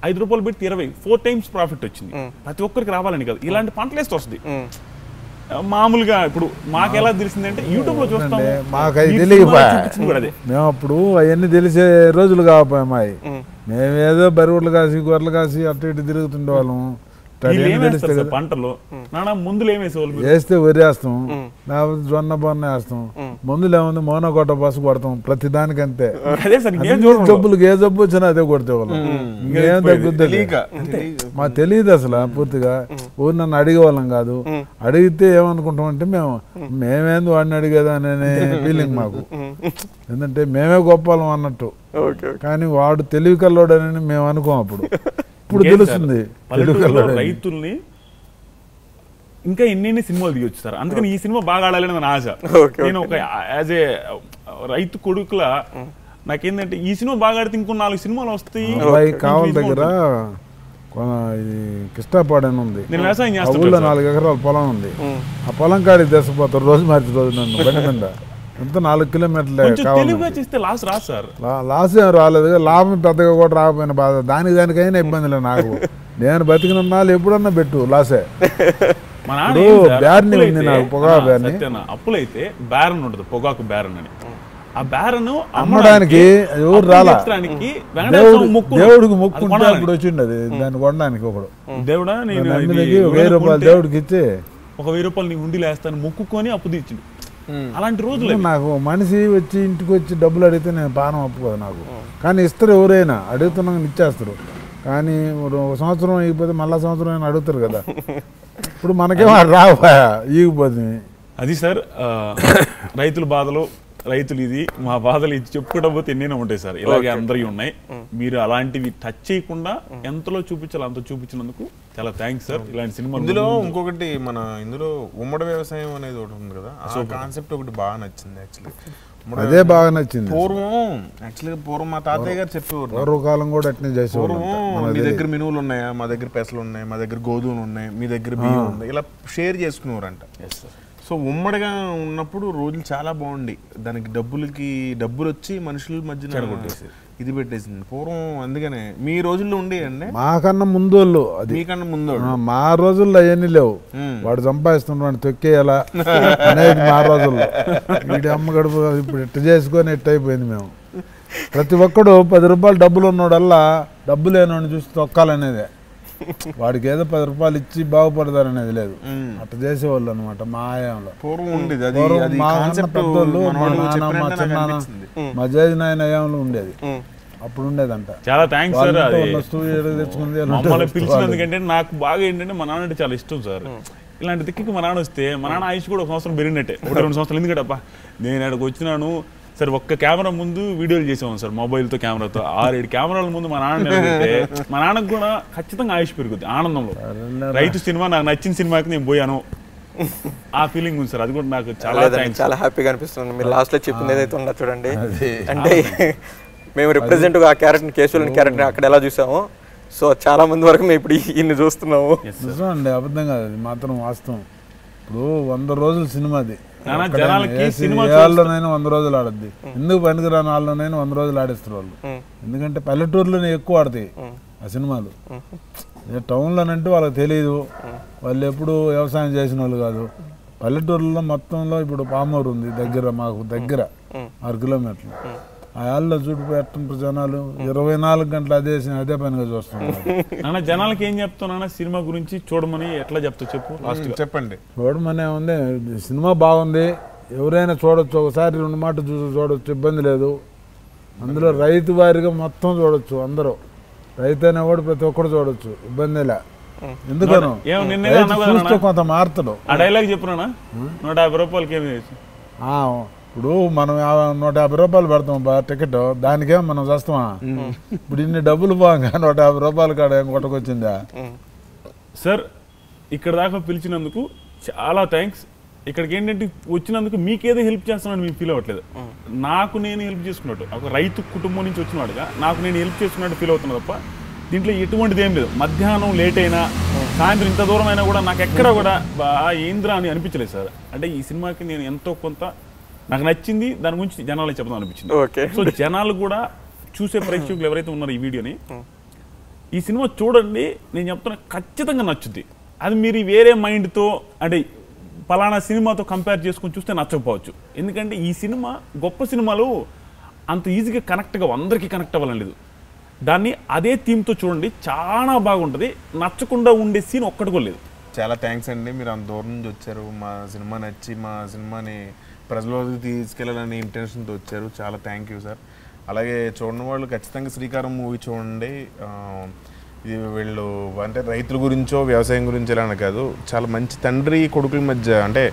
5 రూపాయలు పెడితే 4 times ప్రాఫిట్ వచ్చింది. ప్రతి ఒక్కరికి రావాలని కాదు, ఇలాంటి పంటలు వేస్తే వస్తుంది. మామూలుగా ఇప్పుడు మాకు ఎలా తెలిసిందంటే యూట్యూబ్ లో చూస్తాం, మాకు అది తెలియదు. మేము అప్పుడు అవన్నీ తెలిసే రోజులు కాకపోయాయి మావి. మేమేదో బరిగొడ్లు కాసి గొర్రెలు కాసి అటు ఇటు తిరుగుతుండే వాళ్ళం. పంటలో ముందులు ఏమేసేవాళ్ళు? వేస్తే వరి వేస్తాం, లేకపోతే జొన్న బొన్న వేస్తాం. మందులు ఏముంది మోనోకోట బస్సు కొడతాం ప్రతి దానికి అంతే. జబ్బులకు ఏ జబ్బు వచ్చినా అదే కొడితే వాళ్ళం, ఇంకేం తగ్గుద్ది మాకు తెలియదు అసలు పూర్తిగా. ఊరు నన్ను అడిగేవాళ్ళం కాదు. అడిగితే ఏమనుకుంటామంటే మేమేంది వాడిని అడిగేదా అనే ఫీలింగ్ మాకు. ఎందుకంటే మేమే గొప్పలం అన్నట్టు. కానీ వాడు తెలివి కల్లోడని మేము అనుకోం. ఇప్పుడు తెలుస్తుంది రైతుల్ని ఇంకా ఎన్ని సినిమాలు దిగొచ్చు సార్. అందుకని ఈ సినిమా బాగా ఆడాలని నా ఆశ. నేను ఒక యాజ్ ఏ రైతు కొడుకులా నాకేంటంటే ఈ సినిమా బాగా ఆడితే ఇంకో 4 సినిమాలు వస్తాయి. కావాలి దగ్గర కిష్టాపాడు అని ఉంది, నేను వ్యవసాయం చేస్తాను. ఊళ్ళో 4 ఎకరాల పొలం ఉంది. ఆ పొలం కాడికి తెచ్చిపోతారు రోజు మార్చి రోజు నన్ను బండి మీద. ఎంత 4 కిలోమీటర్లే లాస్ ఏం రాలేదు, లాభం పెద్దగా కూడా రాకపోయినా బాధ. దానికైనా ఇబ్బంది లేదు నాకు. నేను బతికిన నాళ్ళు ఎప్పుడన్నా పెట్టు లాసే. బ్యారన్ ఉంది నాకు, పొగాకు బ్యారన్. అప్పులైతే బ్యారన్ ఉంటుంది, పొగాకు బ్యారన్ అని. ఆ బ్యారన్ అమ్మడానికి ఎవరు రాలా, దేవుడికి మొక్కుంటే అప్పుడు వచ్చిండది దాన్ని కొనడానికి. ఒకడు దేవుడా నేను 1000 రూపాయలు దేవుడికి ఇచ్చి 1000 రూపాయలు నీకు ఉండి లేస్తాను మొక్కుకొని అప్పు తీర్చిండు. అలాంటి రోజులు నాకు మనిషి వచ్చి ఇంటికి వచ్చి డబ్బులు అడిగితే నేను పానం అప్పుకోదు నాకు. కానీ ఇస్తారు, ఎవరైనా అడుగుతున్నాక ఇచ్చేస్తారు. కానీ 1 సంవత్సరం అయిపోతే మళ్ళా సంవత్సరం అయినా అడుగుతారు కదా. ఇప్పుడు మనకేమో రావా ఈగిపోతుంది. అది సార్ రైతుల బాధలు, రైతులు ఇది మా బాధలు ఇది చెప్పుకోవడం పోతే ఎన్నైనా ఉంటాయి సార్. ఇలాగే అందరికీ ఉన్నాయి. మీరు అలాంటివి టచ్ చేయకుండా ఎంతలో చూపించాలి అంత చూపించినందుకు చాలా థ్యాంక్స్ సార్. ఇలాంటి సినిమా ఇందులో ఇంకొకటి ఇందులో ఉమ్మడి వ్యవసాయం అనేది ఒకటి ఉంది కదా, ఆ కాన్సెప్ట్ ఒకటి బాగా నచ్చింది. యాక్చువల్లీ అదే బాగా నచ్చింది. పూర్వం మా తాతయ్య గారు చెప్పేవారు, పూర్వకాలం కూడా అట్నే చేసేవారు. మీ దగ్గర మినువులు ఉన్నాయా, మా దగ్గర పెసలు ఉన్నాయి, మా దగ్గర గోధుమలు ఉన్నాయి, మీ దగ్గర బియ్యం ఉంది, ఇలా షేర్ చేసుకునేవారంట. సో ఉమ్మడిగా ఉన్నప్పుడు రోజులు చాలా బాగుండి, దానికి డబ్బులు వచ్చి మనుషుల మధ్యన ఇది పెట్టేసింది పూర్వం. అందుకనే మీ రోజుల్లో ఉండేయండి. మాకన్నా ముందు వాళ్ళు, అది మీకన్నా ముందు మా రోజుల్లో అవన్నీ లేవు. వాడు సంపాదిస్తున్నాడు తొక్కేయాలా అనేది మా రోజుల్లో. వీడి అమ్మ గడుపు ఇప్పుడు ఇట్ట చేసుకొని ఇట్ట అయిపోయింది. మేము ప్రతి ఒక్కడు 10 రూపాయలు డబ్బులు ఉన్నాడల్లా డబ్బు లేనివాడిని చూసి తొక్కాలనేదే. వాడికి ఏదో 10 రూపాయలు ఇచ్చి బాగుపడతారనేది లేదు. అట్లా చేసేవాళ్ళు అనమాట మా ఆయంలో. మా పెద్దోళ్ళు, మా నాన్న, మా చిన్నాన్న, మా జేజి నాయన ఆయంలో ఉండేది. అప్పుడు ఉండేదంట. చాలా థ్యాంక్స్ సార్. మమ్మల్ని పిలిచినందుకంటే నాకు బాగా ఏంటంటే మా నాన్న అంటే చాలా ఇష్టం సార్. ఇలాంటి దిక్కి మా నాన్న వస్తే మా నాన్న ఆయుష్ కూడా 1 సంవత్సరం పెరిగినట్టే, 1-2 సంవత్సరాలు. ఎందుకంటే అబ్బా నేను అక్కడికి వచ్చినాను సార్, ఒక్క కెమెరా ముందు వీడియోలు చేసాము సార్, మొబైల్తో కెమెరాతో 6-7 కెమెరాల ముందు మా నాన్న నిలబెడితే మా నాన్నకు కూడా ఖచ్చితంగా ఆయుష్ పెరుగుద్ది ఆనందంలో. రైతు సినిమా నాకు నచ్చిన సినిమాకి నేను పోయాను, ఆ ఫీలింగ్ ఉంది సార్. అది కూడా నాకు చాలా హ్యాపీగా అనిపిస్తుంది. మీరు లాస్ట్ లో చెప్పింది ఏదైతే ఉందో చూడండి, అంటే మేము రిప్రజెంట్ ఆ క్యారెక్టర్, కేశవులని క్యారెక్టర్ అక్కడ ఎలా చూసామో, సో చాలా మంది వరకు మేము ఇప్పుడు ఇన్ని చూస్తున్నాము. నిజం అండి, అబద్ధం కాదు, అది మాత్రం వాస్తవం. ఇప్పుడు 100 రోజుల సినిమాది, ఏళ్ళలోనైనా 100 రోజులు ఆడద్ది. ఎందుకు పనికిరాని వాళ్ళనైనా 100 రోజులు ఆడిస్తారు వాళ్ళు. ఎందుకంటే పల్లెటూరులోనే ఎక్కువ ఆడతాయి ఆ సినిమాలు. టౌన్లోనంటే వాళ్ళకి తెలియదు, వాళ్ళు ఎప్పుడు వ్యవసాయం చేసిన వాళ్ళు కాదు. పల్లెటూరులో మొత్తంలో ఇప్పుడు పామూరు ఉంది దగ్గర, మాకు దగ్గర 6 కిలోమీటర్లు. ఆ ఏళ్ళలో చూడిపెట్టుంటారు జనాలు 24 గంటలు అదే పనిగా చూస్తున్నారు. జనాలకి ఏం చెప్తున్నా సినిమా గురించి చూడమని ఎట్లా చెప్తా చెప్పు, చెప్పండి. చూడమనే ఉంది, సినిమా బాగుంది, ఎవరైనా చూడొచ్చు, ఒకసారి 2 మాటలు చూడొచ్చు, ఇబ్బంది లేదు. అందులో రైతు వారిగా మొత్తం చూడొచ్చు, అందరూ రైతు అనేవాడు ప్రతి ఒక్కరు చూడొచ్చు, ఇబ్బందిలే. ఎందుకను చూస్తే కొంత మారుతాడు. ఆ డైలాగ్ చెప్పునా, 150 రూపాయలకి ఏమి ఇప్పుడు మనం 150 రూపాయలు పెడతాం టికెట్, దానికేమో మనం చేస్తామా? ఇప్పుడు ఇన్ని డబ్బులు బాగా 150 రూపాయల కాడ ఏం కొట్టకొచ్చిందా సార్? ఇక్కడ దాకా పిలిచినందుకు చాలా థ్యాంక్స్. ఇక్కడికి ఏంటంటే వచ్చినందుకు మీకేదో హెల్ప్ చేస్తున్నాను మీకు ఫీల్ అవ్వట్లేదు. నాకు నేను హెల్ప్ చేసుకున్నట్టు, ఒక రైతు కుటుంబం నుంచి వచ్చినవాడుగా నాకు నేను హెల్ప్ చేసుకున్నట్టు ఫీల్ అవుతున్నా తప్ప దీంట్లో ఎటువంటిది ఏం లేదు. మధ్యాహ్నం లేట్ అయినా, సాయంత్రం ఇంత దూరం అయినా కూడా నాకు ఎక్కడ కూడా ఏంద్రా అని అనిపించలేదు సార్. అంటే ఈ సినిమాకి నేను ఎంతో కొంత నాకు నచ్చింది, దాని గురించి జనాలకు చెప్తాం అనిపించింది. సో జనాలు కూడా చూసే ప్రేక్షకులు ఎవరైతే ఉన్నారో ఈ వీడియోని, ఈ సినిమా చూడండి, నేను చెప్తున్నా ఖచ్చితంగా నచ్చుద్ది. అది మీరు వేరే మైండ్తో అంటే పలానా సినిమాతో కంపేర్ చేసుకుని చూస్తే నచ్చకపోవచ్చు. ఎందుకంటే ఈ సినిమా గొప్ప సినిమాలు అంత ఈజీగా కనెక్ట్గా అందరికీ కనెక్ట్ అవ్వాలని లేదు. దాన్ని అదే థీమ్తో చూడండి, చాలా బాగుంటుంది. నచ్చకుండా ఉండే సీన్ ఒక్కటి కూడా లేదు. చాలా థ్యాంక్స్ అండి, మీరు అంత దూరం నుంచి వచ్చారు, మా సినిమా నచ్చి మా సినిమాని ప్రజలకి తీసుకెళ్ళాలని ఇంటెన్షన్తో వచ్చారు. చాలా థ్యాంక్ యూ సార్. అలాగే చూడని వాళ్ళు ఖచ్చితంగా శ్రీకారం మూవీ చూడండి. ఇది వీళ్ళు అంటే రైతుల గురించో వ్యవసాయం గురించో ఇలా అని కాదు, చాలా మంచి తండ్రి కొడుకుల మధ్య, అంటే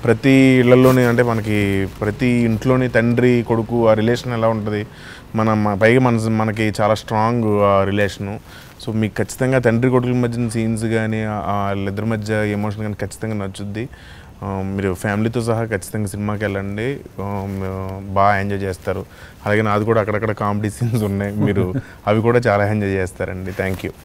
ప్రతి ఇళ్లలోని అంటే మనకి ప్రతి ఇంట్లోని తండ్రి కొడుకు ఆ రిలేషన్ ఎలా ఉంటుంది, పైగా మనకి చాలా స్ట్రాంగ్ ఆ రిలేషను. సో మీకు ఖచ్చితంగా తండ్రి కొడుకుల మధ్య సీన్స్ కానీ వాళ్ళిద్దరి మధ్య ఎమోషన్ కానీ ఖచ్చితంగా నచ్చుద్ది. మీరు ఫ్యామిలీతో సహా ఖచ్చితంగా సినిమాకి వెళ్ళండి, బాగా ఎంజాయ్ చేస్తారు. అలాగే నాది కూడా అక్కడక్కడ కామెడీ సీన్స్ ఉన్నాయి, మీరు అవి కూడా చాలా ఎంజాయ్ చేస్తారండి. Thank you.